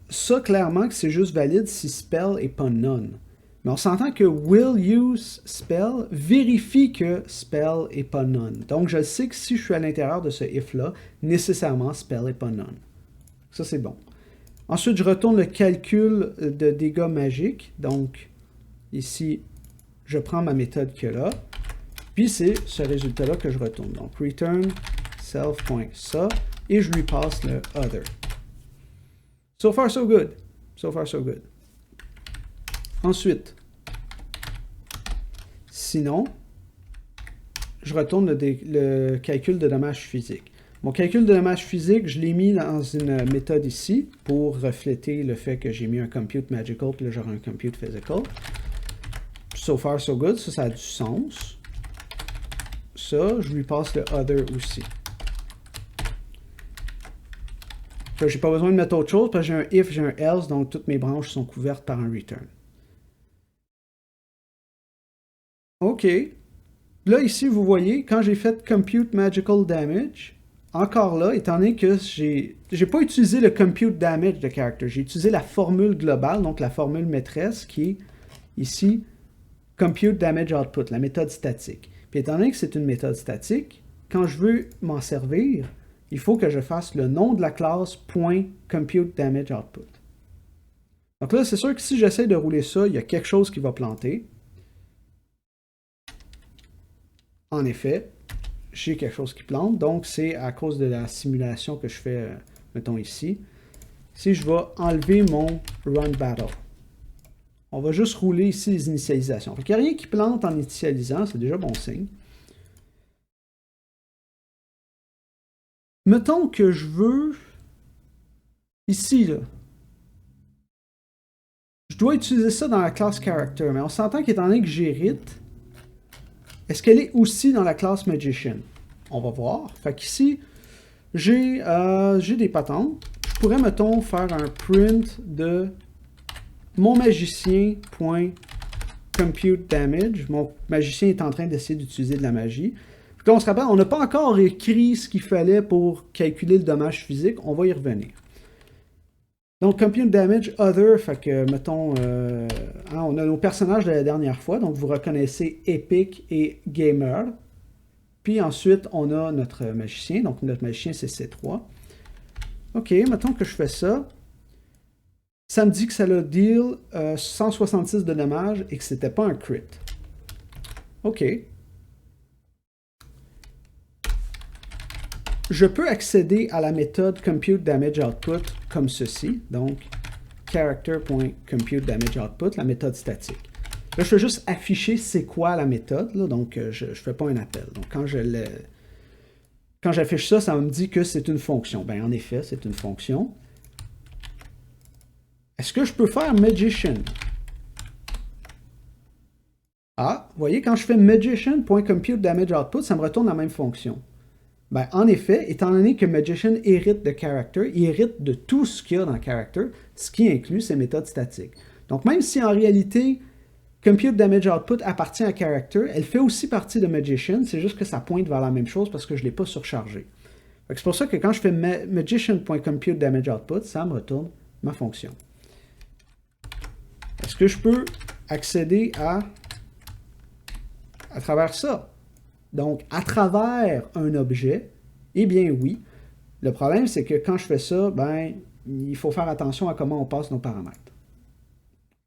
ça clairement que c'est juste valide si spell et pas none. Mais on s'entend que WillUseSpell vérifie que spell et pas none. Donc je sais que si je suis à l'intérieur de ce if-là, nécessairement spell et pas none. Ça c'est bon. Ensuite, je retourne le calcul de dégâts magiques. Donc, ici, je prends ma méthode qu'il y a là. Puis, c'est ce résultat-là que je retourne. Donc, return self.ça et je lui passe le other. So far, so good. So far, so good. Ensuite, sinon, je retourne le calcul de dommages physiques. Mon calcul de dommages physiques, je l'ai mis dans une méthode ici pour refléter le fait que j'ai mis un compute magical puis là j'aurai un compute physical. So far, so good. Ça a du sens. Ça, je lui passe le other aussi. Là, j'ai pas besoin de mettre autre chose parce que j'ai un if, j'ai un else, donc toutes mes branches sont couvertes par un return. OK. Là, ici, vous voyez, quand j'ai fait compute magical damage, encore là, étant donné que j'ai pas utilisé le compute damage de character, j'ai utilisé la formule globale, donc la formule maîtresse qui est ici compute damage output, la méthode statique. Puis étant donné que c'est une méthode statique, quand je veux m'en servir, il faut que je fasse le nom de la classe .compute damage output. Donc là, c'est sûr que si j'essaie de rouler ça, il y a quelque chose qui va planter. En effet, j'ai quelque chose qui plante, donc c'est à cause de la simulation que je fais, mettons ici. Si je vais enlever mon run battle, on va juste rouler ici les initialisations. Il n'y a rien qui plante en initialisant, c'est déjà bon signe. Mettons que je veux, ici, là, je dois utiliser ça dans la classe character, mais on s'entend qu'étant donné que j'hérite, est-ce qu'elle est aussi dans la classe Magician? On va voir. Fait qu'ici, j'ai des patentes. Je pourrais, mettons, faire un print de mon magicien.compute damage. Mon magicien est en train d'essayer d'utiliser de la magie. Puis là, on se rappelle, on n'a pas encore écrit ce qu'il fallait pour calculer le dommage physique. On va y revenir. Donc, compute damage other, fait que, mettons, on a nos personnages de la dernière fois, donc vous reconnaissez Epic et Gamer. Puis ensuite, on a notre magicien, donc notre magicien c'est C3. OK, mettons que je fais ça. Ça me dit que ça a deal 166 de dommages et que c'était pas un crit. OK. Je peux accéder à la méthode compute damage output comme ceci. Donc, character.compute damage output, la méthode statique. Là, je vais juste afficher c'est quoi la méthode. Là, donc, je ne fais pas un appel. Donc, quand j'affiche ça, ça me dit que c'est une fonction. Bien, en effet, c'est une fonction. Est-ce que je peux faire Magician? Ah, vous voyez, quand je fais Magician.compute damage output, ça me retourne la même fonction. Ben, en effet, étant donné que Magician hérite de Character, il hérite de tout ce qu'il y a dans Character, ce qui inclut ses méthodes statiques. Donc, même si en réalité, Compute Damage Output appartient à Character, elle fait aussi partie de Magician, c'est juste que ça pointe vers la même chose parce que je ne l'ai pas surchargé. C'est pour ça que quand je fais Magician.compute Damage Output, ça me retourne ma fonction. Est-ce que je peux accéder à travers ça. Donc, à travers un objet, eh bien oui. Le problème, c'est que quand je fais ça, ben, il faut faire attention à comment on passe nos paramètres.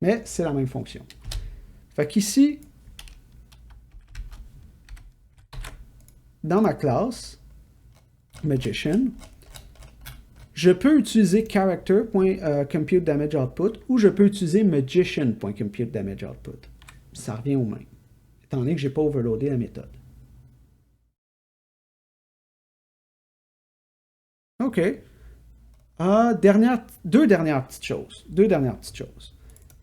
Mais c'est la même fonction. Fait qu'ici, dans ma classe, Magician, je peux utiliser character.computeDamageOutput ou je peux utiliser magician.computeDamageOutput. Ça revient au même, étant donné que je n'ai pas overloadé la méthode. OK. Deux dernières petites choses.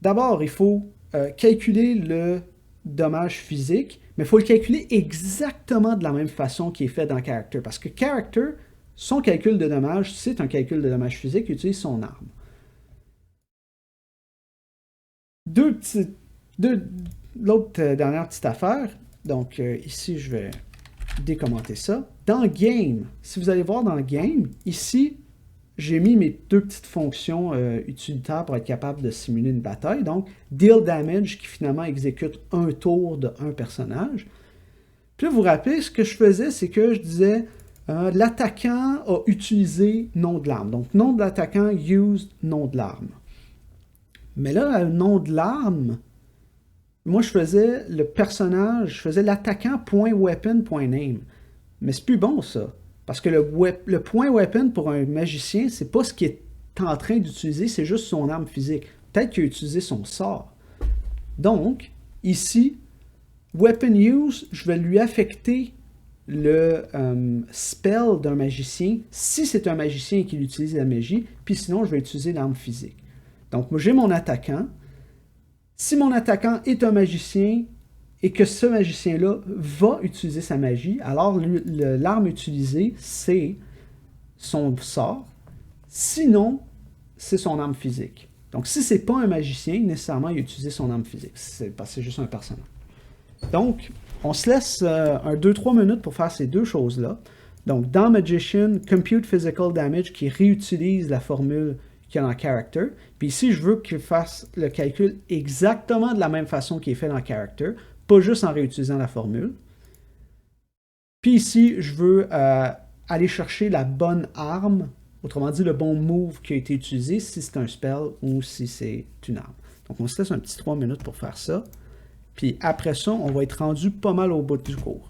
D'abord, il faut calculer le dommage physique, mais il faut le calculer exactement de la même façon qu'il est fait dans Character. Parce que Character, son calcul de dommage, c'est un calcul de dommage physique, il utilise son arme. L'autre dernière petite affaire, donc ici je vais décommenter ça. Dans Game, si vous allez voir dans Game, ici, j'ai mis mes deux petites fonctions utilitaires pour être capable de simuler une bataille. Donc, Deal Damage qui finalement exécute un tour de un personnage. Puis là, vous vous rappelez, ce que je faisais, c'est que je disais l'attaquant a utilisé nom de l'arme. Donc, nom de l'attaquant, used nom de l'arme. Mais là, le nom de l'arme, moi, je faisais le personnage, je faisais l'attaquant.weapon.name. Mais c'est plus bon, ça. Parce que le point weapon pour un magicien, c'est pas ce qu'il est en train d'utiliser, c'est juste son arme physique. Peut-être qu'il a utilisé son sort. Donc, ici, weapon use, je vais lui affecter le spell d'un magicien, si c'est un magicien qui utilise la magie, puis sinon, je vais utiliser l'arme physique. Donc, moi, j'ai mon attaquant. Si mon attaquant est un magicien et que ce magicien-là va utiliser sa magie, alors l'arme utilisée, c'est son sort. Sinon, c'est son arme physique. Donc, si c'est pas un magicien, nécessairement, il a utilisé son arme physique. C'est parce que c'est juste un personnage. Donc, on se laisse 2-3 minutes pour faire ces deux choses-là. Donc, dans Magician, Compute Physical Damage qui réutilise la formule qu'il y a dans Character. Puis ici, je veux qu'il fasse le calcul exactement de la même façon qu'il est fait dans Character, pas juste en réutilisant la formule. Puis ici, je veux aller chercher la bonne arme, autrement dit le bon move qui a été utilisé, si c'est un spell ou si c'est une arme. Donc on se laisse un petit 3 minutes pour faire ça. Puis après ça, on va être rendu pas mal au bout du cours.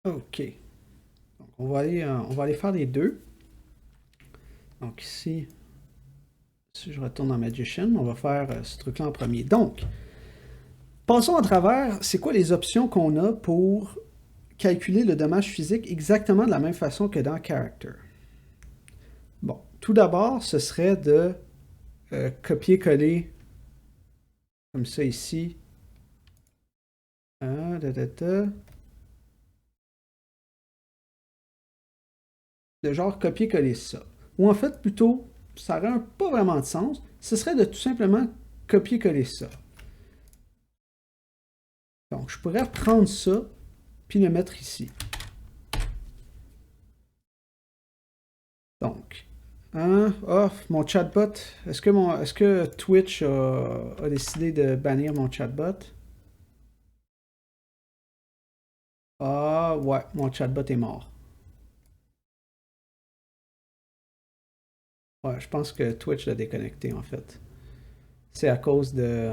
OK. Donc, on va aller faire les deux. Donc ici, si je retourne dans Magician, on va faire ce truc-là en premier. Donc, passons à travers, c'est quoi les options qu'on a pour calculer le dommage physique exactement de la même façon que dans Character. Bon, tout d'abord, ce serait de copier-coller comme ça ici. De genre copier-coller ça. Ou en fait, plutôt, ça n'aurait pas vraiment de sens, ce serait de tout simplement copier-coller ça. Donc, je pourrais prendre ça, puis le mettre ici. Donc, mon chatbot, est-ce que Twitch a décidé de bannir mon chatbot? Ah, ouais, mon chatbot est mort. Ouais, je pense que Twitch l'a déconnecté, en fait. C'est à cause de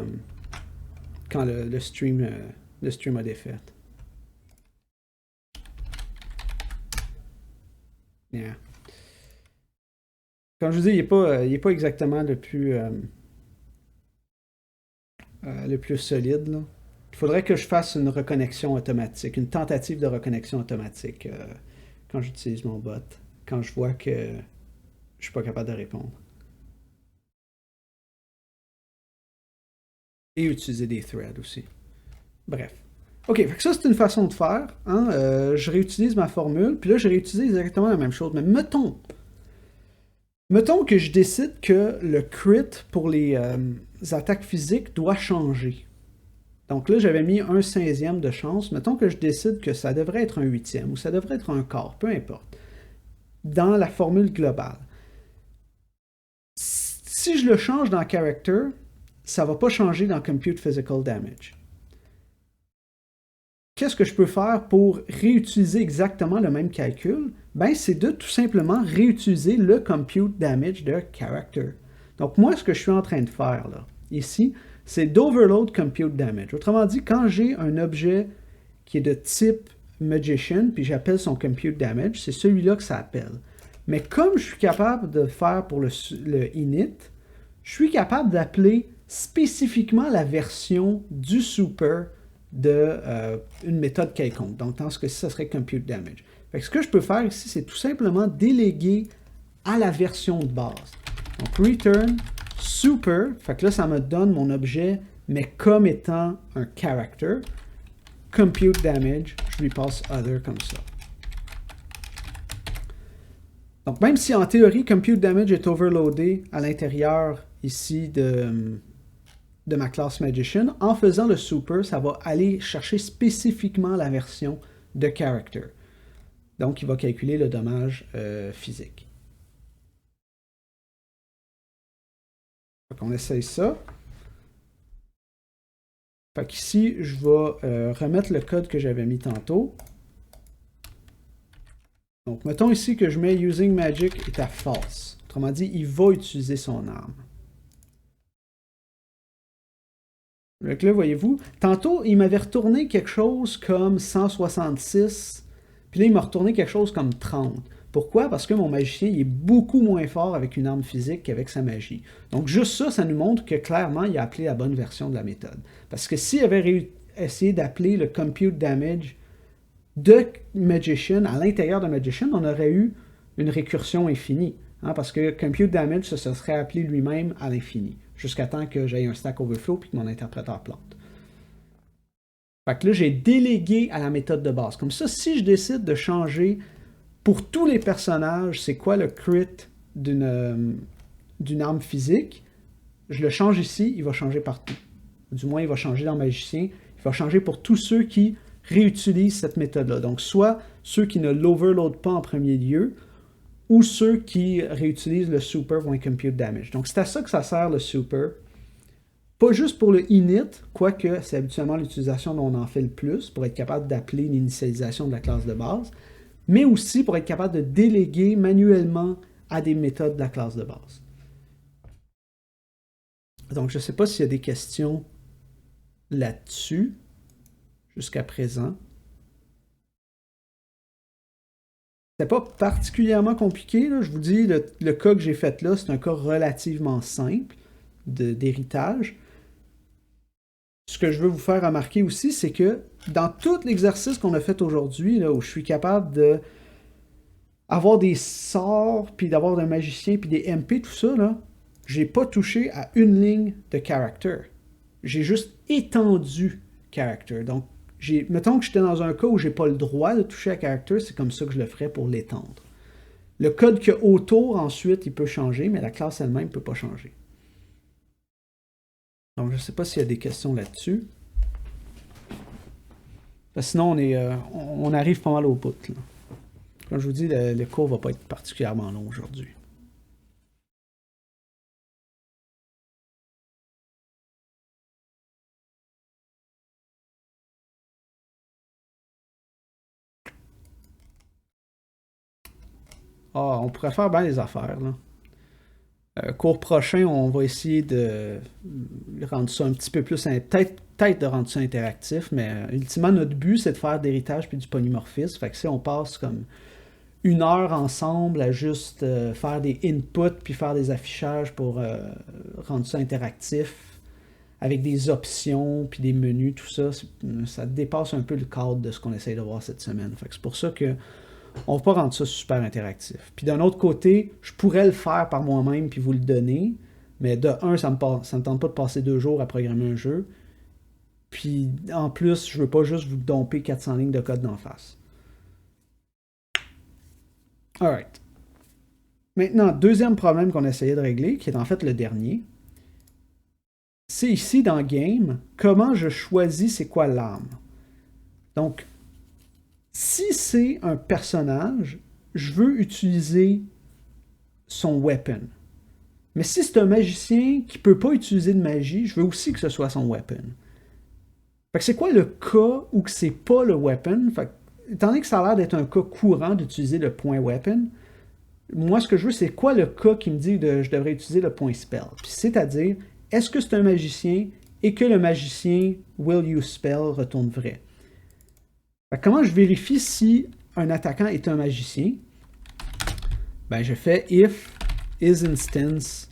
quand le stream a défait. Yeah. Comme je vous dis, il est pas exactement le plus solide, là. Il faudrait que je fasse une reconnexion automatique, une tentative de reconnexion automatique quand j'utilise mon bot, quand je vois que je suis pas capable de répondre. Et utiliser des threads aussi. Bref. OK, fait que ça, c'est une façon de faire. Hein? Je réutilise ma formule, puis là, je réutilise exactement la même chose. Mais mettons que je décide que le crit pour les attaques physiques doit changer. Donc là, j'avais mis un 16e de chance. Mettons que je décide que ça devrait être un 8e ou ça devrait être un quart, peu importe. Dans la formule globale. Si je le change dans Character, ça ne va pas changer dans Compute Physical Damage. Qu'est-ce que je peux faire pour réutiliser exactement le même calcul? Ben, c'est de tout simplement réutiliser le Compute Damage de Character. Donc moi, ce que je suis en train de faire là, ici, c'est d'overload Compute Damage. Autrement dit, quand j'ai un objet qui est de type Magician, puis j'appelle son Compute Damage, c'est celui-là que ça appelle. Mais comme je suis capable de faire pour le init, je suis capable d'appeler spécifiquement la version du super de une méthode quelconque. Donc, dans ce cas-ci, ça serait Compute Damage. Fait que ce que je peux faire ici, c'est tout simplement déléguer à la version de base. Donc, return super. Fait que là, ça me donne mon objet, mais comme étant un character. Compute Damage, je lui passe other comme ça. Donc, même si en théorie, Compute Damage est overloadé à l'intérieur ici de ma classe Magician, en faisant le super, ça va aller chercher spécifiquement la version de Character. Donc, il va calculer le dommage physique. Donc, on essaye ça. Fait qu'ici, je vais remettre le code que j'avais mis tantôt. Donc, mettons ici que je mets Using Magic est à false. Autrement dit, il va utiliser son arme. Donc là, voyez-vous, tantôt, il m'avait retourné quelque chose comme 166, Puis là, il m'a retourné quelque chose comme 30. Pourquoi? Parce que mon magicien il est beaucoup moins fort avec une arme physique qu'avec sa magie. Donc juste ça, ça nous montre que clairement, il a appelé la bonne version de la méthode. Parce que s'il avait essayé d'appeler le compute damage de Magician à l'intérieur de Magician, on aurait eu une récursion infinie. Hein, parce que compute damage, ça se serait appelé lui-même à l'infini, jusqu'à temps que j'aie un stack overflow et que mon interpréteur plante. Fait que là, j'ai délégué à la méthode de base. Comme ça, si je décide de changer pour tous les personnages, c'est quoi le crit d'une arme physique, je le change ici, il va changer partout. Du moins, il va changer dans Magicien. Il va changer pour tous ceux qui réutilisent cette méthode-là. Donc, soit ceux qui ne l'overloadent pas en premier lieu, ou ceux qui réutilisent le super pour un compute damage. Donc, c'est à ça que ça sert le super. Pas juste pour le init, quoique c'est habituellement l'utilisation dont on en fait le plus, pour être capable d'appeler l'initialisation de la classe de base, mais aussi pour être capable de déléguer manuellement à des méthodes de la classe de base. Donc, je ne sais pas s'il y a des questions là-dessus jusqu'à présent. C'est pas particulièrement compliqué, là. Je vous dis, le cas que j'ai fait là, c'est un cas relativement simple d'héritage. Ce que je veux vous faire remarquer aussi, c'est que dans tout l'exercice qu'on a fait aujourd'hui, où je suis capable de avoir des sorts, puis d'avoir un magicien, puis des MP, tout ça, là, j'ai pas touché à une ligne de character. J'ai juste étendu character. Donc, mettons que j'étais dans un cas où j'ai pas le droit de toucher à character, c'est comme ça que je le ferais pour l'étendre. Le code qu'il y a autour, ensuite, il peut changer, mais la classe elle-même ne peut pas changer. Donc, je ne sais pas s'il y a des questions là-dessus. Sinon, on arrive pas mal au bout. Là. Comme je vous dis, le cours ne va pas être particulièrement long aujourd'hui. Ah, on pourrait faire bien les affaires. Là. Cours prochain, on va essayer de rendre ça un petit peu plus... Peut-être de rendre ça interactif, mais ultimement, notre but, c'est de faire d'héritage puis du polymorphisme. Fait que si on passe comme 1 heure ensemble à juste faire des inputs puis faire des affichages pour rendre ça interactif avec des options puis des menus, tout ça, ça dépasse un peu le cadre de ce qu'on essaye de voir cette semaine. Fait que c'est pour ça que on ne va pas rendre ça super interactif. Puis d'un autre côté, je pourrais le faire par moi-même puis vous le donner, mais de un, ça me tente pas de passer 2 jours à programmer un jeu. Puis en plus, je veux pas juste vous domper 400 lignes de code d'en face. Alright. Maintenant, deuxième problème qu'on essayait de régler, qui est en fait le dernier, c'est ici dans Game, comment je choisis c'est quoi l'arme. Donc, si c'est un personnage, je veux utiliser son weapon. Mais si c'est un magicien qui ne peut pas utiliser de magie, je veux aussi que ce soit son weapon. Fait que c'est quoi le cas où que c'est pas le weapon? Fait que, étant donné que ça a l'air d'être un cas courant d'utiliser le point weapon, moi ce que je veux, c'est quoi le cas qui me dit que je devrais utiliser le point spell? Puis c'est-à-dire, est-ce que c'est un magicien et que le magicien will use spell retourne vrai? Fait que comment je vérifie si un attaquant est un magicien? Ben je fais if isInstance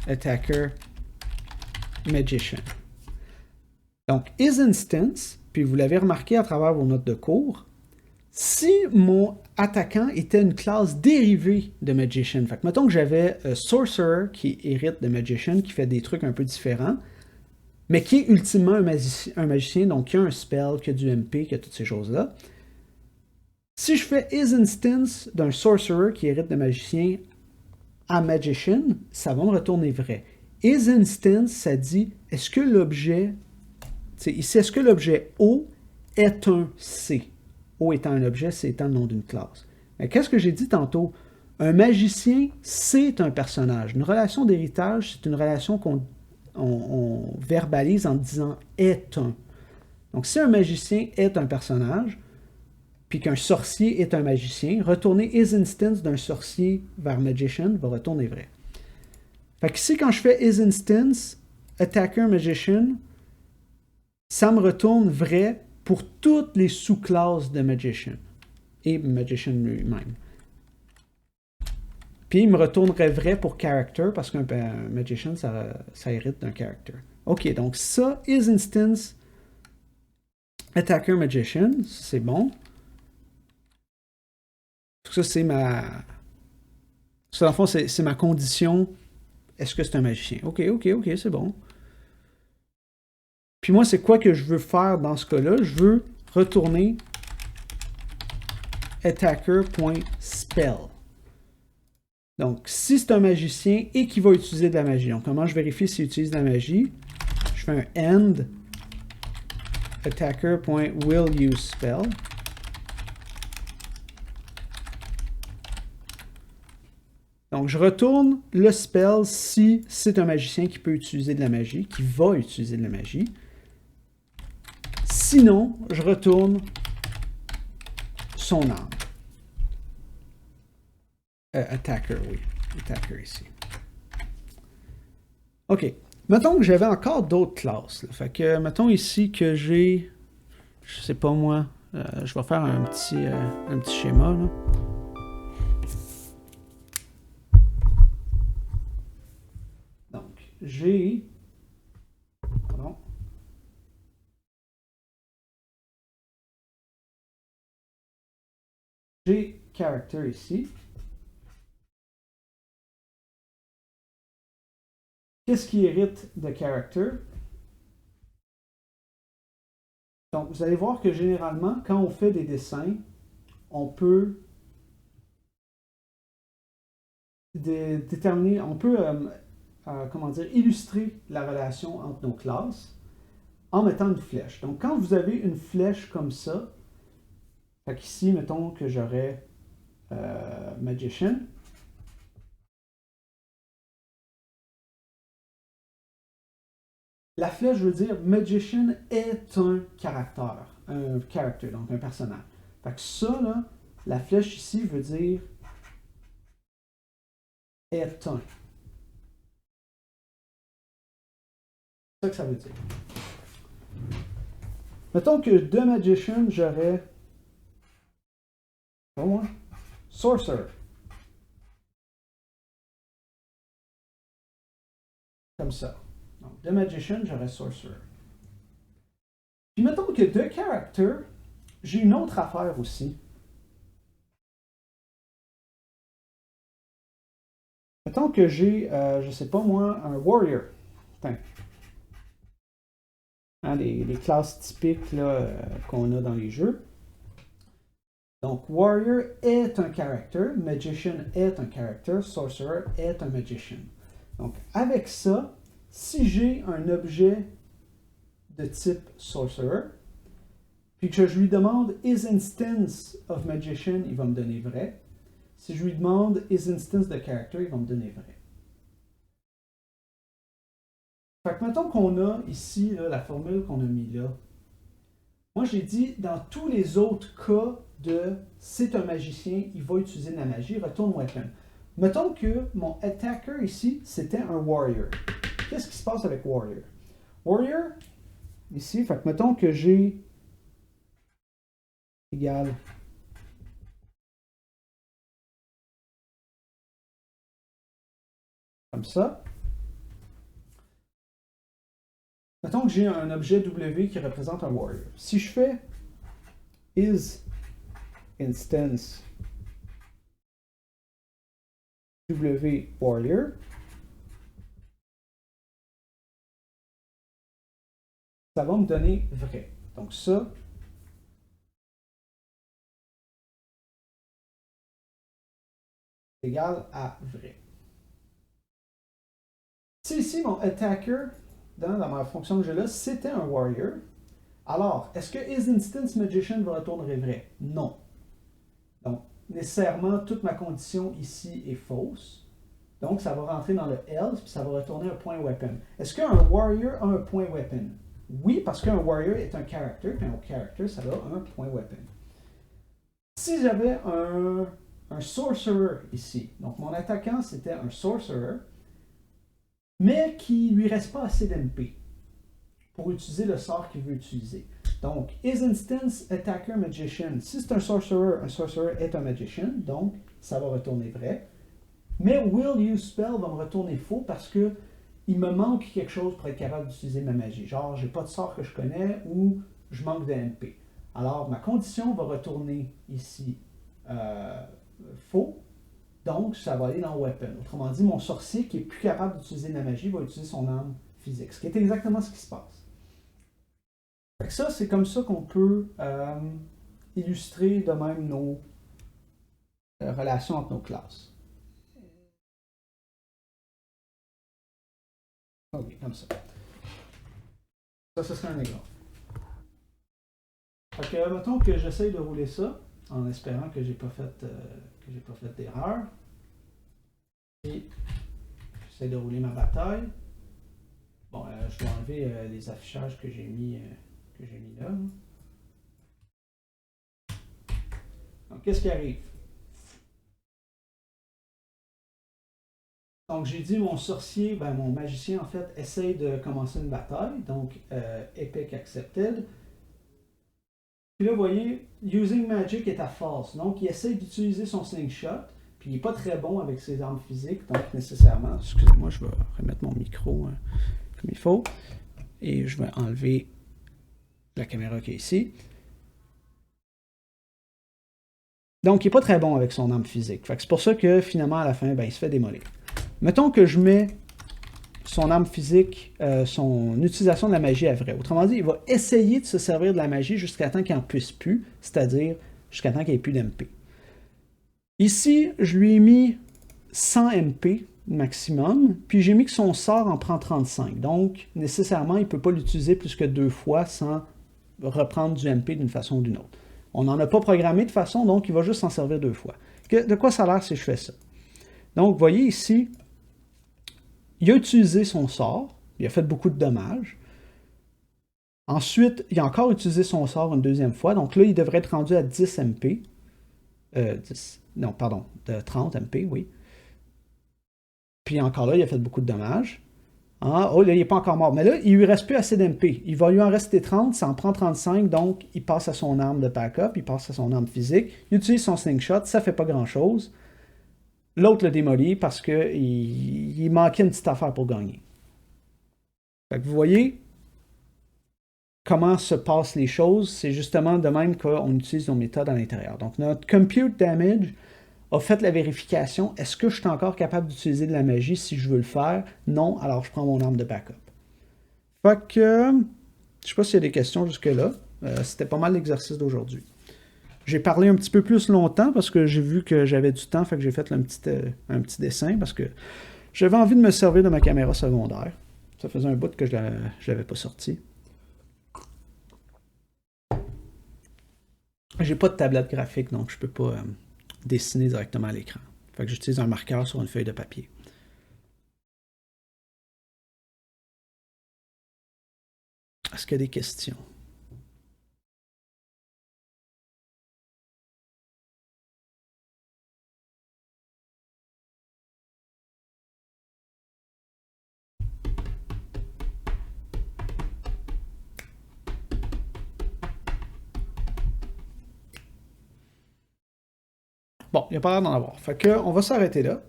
attacker magician. Donc, isInstance, puis vous l'avez remarqué à travers vos notes de cours, si mon attaquant était une classe dérivée de Magician, fait que mettons que j'avais Sorcerer qui hérite de Magician, qui fait des trucs un peu différents, mais qui est ultimement un magicien, donc qui a un spell, qui a du MP, qui a toutes ces choses-là. Si je fais isInstance d'un Sorcerer qui hérite de Magicien à Magician, ça va me retourner vrai. isInstance, ça dit, est-ce que l'objet, ici, est-ce que l'objet O est un C? O étant un objet, C étant le nom d'une classe. Mais qu'est-ce que j'ai dit tantôt? Un magicien, c'est un personnage. Une relation d'héritage, c'est une relation qu'on verbalise en disant est un. Donc, si un magicien est un personnage, puis qu'un sorcier est un magicien, retourner isInstance d'un sorcier vers magician va retourner vrai. Fait que ici, quand je fais isInstance attacker magician, ça me retourne vrai pour toutes les sous-classes de Magician et Magician lui-même. Puis il me retournerait vrai pour character parce qu'un Magician, ça hérite d'un character. OK, donc ça, isInstance Attacker Magician, c'est bon. Ça, c'est ma... Ça, dans le fond, c'est ma condition. Est-ce que c'est un magicien? OK, c'est bon. Puis moi, c'est quoi que je veux faire dans ce cas-là? Je veux retourner attacker.spell. Donc, si c'est un magicien et qu'il va utiliser de la magie. Donc, comment je vérifie s'il utilise de la magie? Je fais un end attacker.willUseSpell. Donc, je retourne le spell si c'est un magicien qui peut utiliser de la magie, qui va utiliser de la magie. Sinon, je retourne son arme. Attacker, oui. Attacker ici. OK. Mettons que j'avais encore d'autres classes. Là. Fait que, mettons ici que j'ai... Je sais pas moi. Je vais faire un petit schéma, là. J'ai... Pardon. J'ai character ici. Qu'est-ce qui hérite de character? Donc, vous allez voir que généralement, quand on fait des dessins, on peut déterminer, on peut comment dire, illustrer la relation entre nos classes en mettant une flèche. Donc, quand vous avez une flèche comme ça, fait qu'ici, mettons que j'aurais Magician. La flèche veut dire Magician est un caractère, donc un personnage. Fait que ça, là, la flèche ici veut dire est un. C'est ça que ça veut dire. Mettons que de Magician, j'aurais Sorcerer. Comme ça. Donc, de Magician, j'aurais Sorcerer. Puis mettons que de Character, j'ai une autre affaire aussi. Mettons que j'ai, je sais pas moi, un Warrior. Enfin, hein, les classes typiques qu'on a dans les jeux. Donc, Warrior est un character, Magician est un character, Sorcerer est un Magician. Donc, avec ça, si j'ai un objet de type Sorcerer, puis que je lui demande isInstance of Magician, il va me donner vrai. Si je lui demande isInstance de character, il va me donner vrai. Fait que mettons qu'on a ici la formule qu'on a mis là. Moi, j'ai dit dans tous les autres cas de c'est un magicien, il va utiliser de la magie, retourne weapon. Mettons que mon attacker ici, c'était un warrior. Qu'est-ce qui se passe avec warrior? Warrior, ici, fait que mettons que j'ai égal comme ça. Mettons que j'ai un objet W qui représente un warrior. Si je fais isInstance W warrior, ça va me donner vrai. Donc ça, égal à vrai. Si ici mon attacker, dans ma fonction que j'ai là, c'était un warrior, alors, est-ce que isInstance Magician va retourner vrai? Non. Donc, nécessairement, toute ma condition ici est fausse. Donc, ça va rentrer dans le else, puis ça va retourner un point weapon. Est-ce qu'un warrior a un point weapon? Oui, parce qu'un warrior est un character, puis un character, ça a un point weapon. Si j'avais un sorcerer ici, donc mon attaquant, c'était un sorcerer, mais qui ne lui reste pas assez d'MP pour utiliser le sort qu'il veut utiliser. Donc, is instance attacker magician? Si c'est un sorcerer est un magician, donc ça va retourner vrai. Mais will use spell va me retourner faux parce que il me manque quelque chose pour être capable d'utiliser ma magie. Genre, j'ai pas de sort que je connais ou je manque de MP. Alors, ma condition va retourner ici faux. Donc, ça va aller dans Weapon. Autrement dit, mon sorcier qui est plus capable d'utiliser ma magie va utiliser son arme physique. Ce qui est exactement ce qui se passe. Fait que ça, c'est comme ça qu'on peut illustrer de même nos relations entre nos classes. Ok, comme ça. Ça, ce serait un exemple. Fait que, mettons que j'essaye de rouler ça, en espérant que j'ai pas fait d'erreur. Et j'essaie de rouler ma bataille. Bon, je dois enlever les affichages que j'ai mis là. Donc, qu'est-ce qui arrive? Donc, j'ai dit mon sorcier, mon magicien, en fait, essaye de commencer une bataille. Donc, Epic Accepted. Puis là, vous voyez, Using Magic est à false. Donc, il essaye d'utiliser son slingshot. Puis, il n'est pas très bon avec ses armes physiques. Donc, nécessairement, excusez-moi, je vais remettre mon micro comme il faut. Et je vais enlever la caméra qui est ici. Donc, il n'est pas très bon avec son arme physique. C'est pour ça que, finalement, à la fin, il se fait démolir. Mettons que je mets son arme physique, son utilisation de la magie à vrai. Autrement dit, il va essayer de se servir de la magie jusqu'à temps qu'il n'en puisse plus, c'est-à-dire jusqu'à temps qu'il n'y ait plus d'MP. Ici, je lui ai mis 100 MP maximum, puis j'ai mis que son sort en prend 35. Donc, nécessairement, il ne peut pas l'utiliser plus que 2 fois sans reprendre du MP d'une façon ou d'une autre. On n'en a pas programmé de façon, donc il va juste s'en servir 2 fois. De quoi ça a l'air si je fais ça? Donc, vous voyez ici, il a utilisé son sort, il a fait beaucoup de dommages. Ensuite, il a encore utilisé son sort une deuxième fois, donc là, il devrait être rendu à 10 MP. 30 MP, oui. Puis encore là, il a fait beaucoup de dommages. Ah, oh, là, il n'est pas encore mort. Mais là, il lui reste plus assez d'MP. Il va lui en rester 30, ça en prend 35, donc il passe à son arme de backup, il passe à son arme physique, il utilise son slingshot, ça fait pas grand-chose. L'autre le démolit parce qu'il manquait une petite affaire pour gagner. Fait que vous voyez comment se passent les choses. C'est justement de même qu'on utilise nos méthodes à l'intérieur. Donc notre compute damage a fait la vérification. Est-ce que je suis encore capable d'utiliser de la magie si je veux le faire? Non, alors je prends mon arme de backup. Fait que je ne sais pas s'il y a des questions jusque-là. C'était pas mal l'exercice d'aujourd'hui. J'ai parlé un petit peu plus longtemps parce que j'ai vu que j'avais du temps, fait que j'ai fait un petit dessin parce que j'avais envie de me servir de ma caméra secondaire. Ça faisait un bout que je l'avais pas sorti. J'ai pas de tablette graphique, donc je peux pas dessiner directement à l'écran. Fait que j'utilise un marqueur sur une feuille de papier. Est-ce qu'il y a des questions? Bon, il n'y a pas l'air d'en avoir. Fait que, on va s'arrêter là.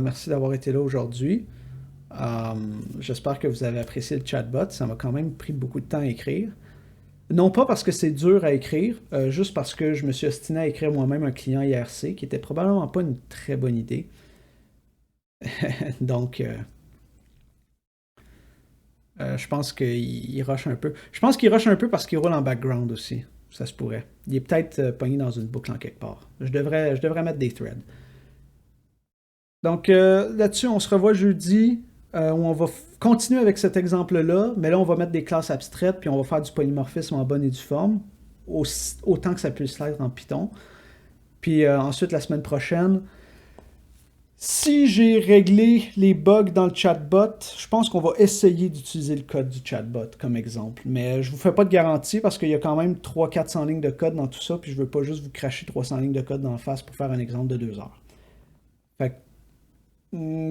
Merci d'avoir été là aujourd'hui. J'espère que vous avez apprécié le chatbot. Ça m'a quand même pris beaucoup de temps à écrire. Non pas parce que c'est dur à écrire, juste parce que je me suis ostiné à écrire moi-même un client IRC, qui était probablement pas une très bonne idée. Donc, je pense qu'il rush un peu. Je pense qu'il rush un peu parce qu'il roule en background aussi. Ça se pourrait. Il est peut-être pogné dans une boucle en quelque part. Je devrais mettre des threads. Donc là-dessus, on se revoit jeudi où on va continuer avec cet exemple-là, mais là, on va mettre des classes abstraites, puis on va faire du polymorphisme en bonne et due forme, autant que ça puisse l'être en Python. Puis ensuite, la semaine prochaine, si j'ai réglé les bugs dans le chatbot, je pense qu'on va essayer d'utiliser le code du chatbot comme exemple. Mais je ne vous fais pas de garantie parce qu'il y a quand même 300-400 lignes de code dans tout ça, puis je ne veux pas juste vous cracher 300 lignes de code d'en face pour faire un exemple de 2 heures. Fait que,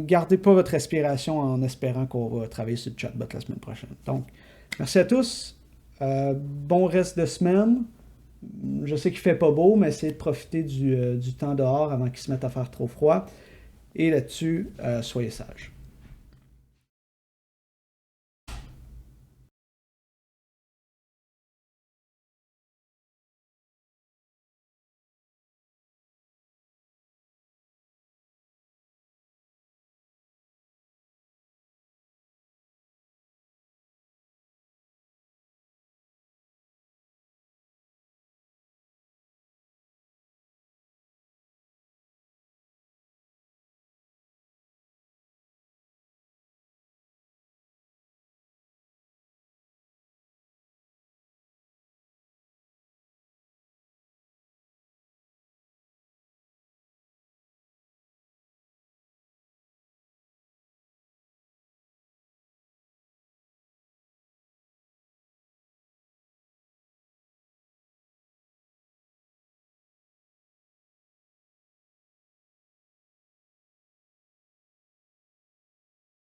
gardez pas votre respiration en espérant qu'on va travailler sur le chatbot la semaine prochaine. Donc, merci à tous. Bon reste de semaine. Je sais qu'il fait pas beau, mais essayez de profiter du temps dehors avant qu'il se mette à faire trop froid. Et là-dessus, soyez sages.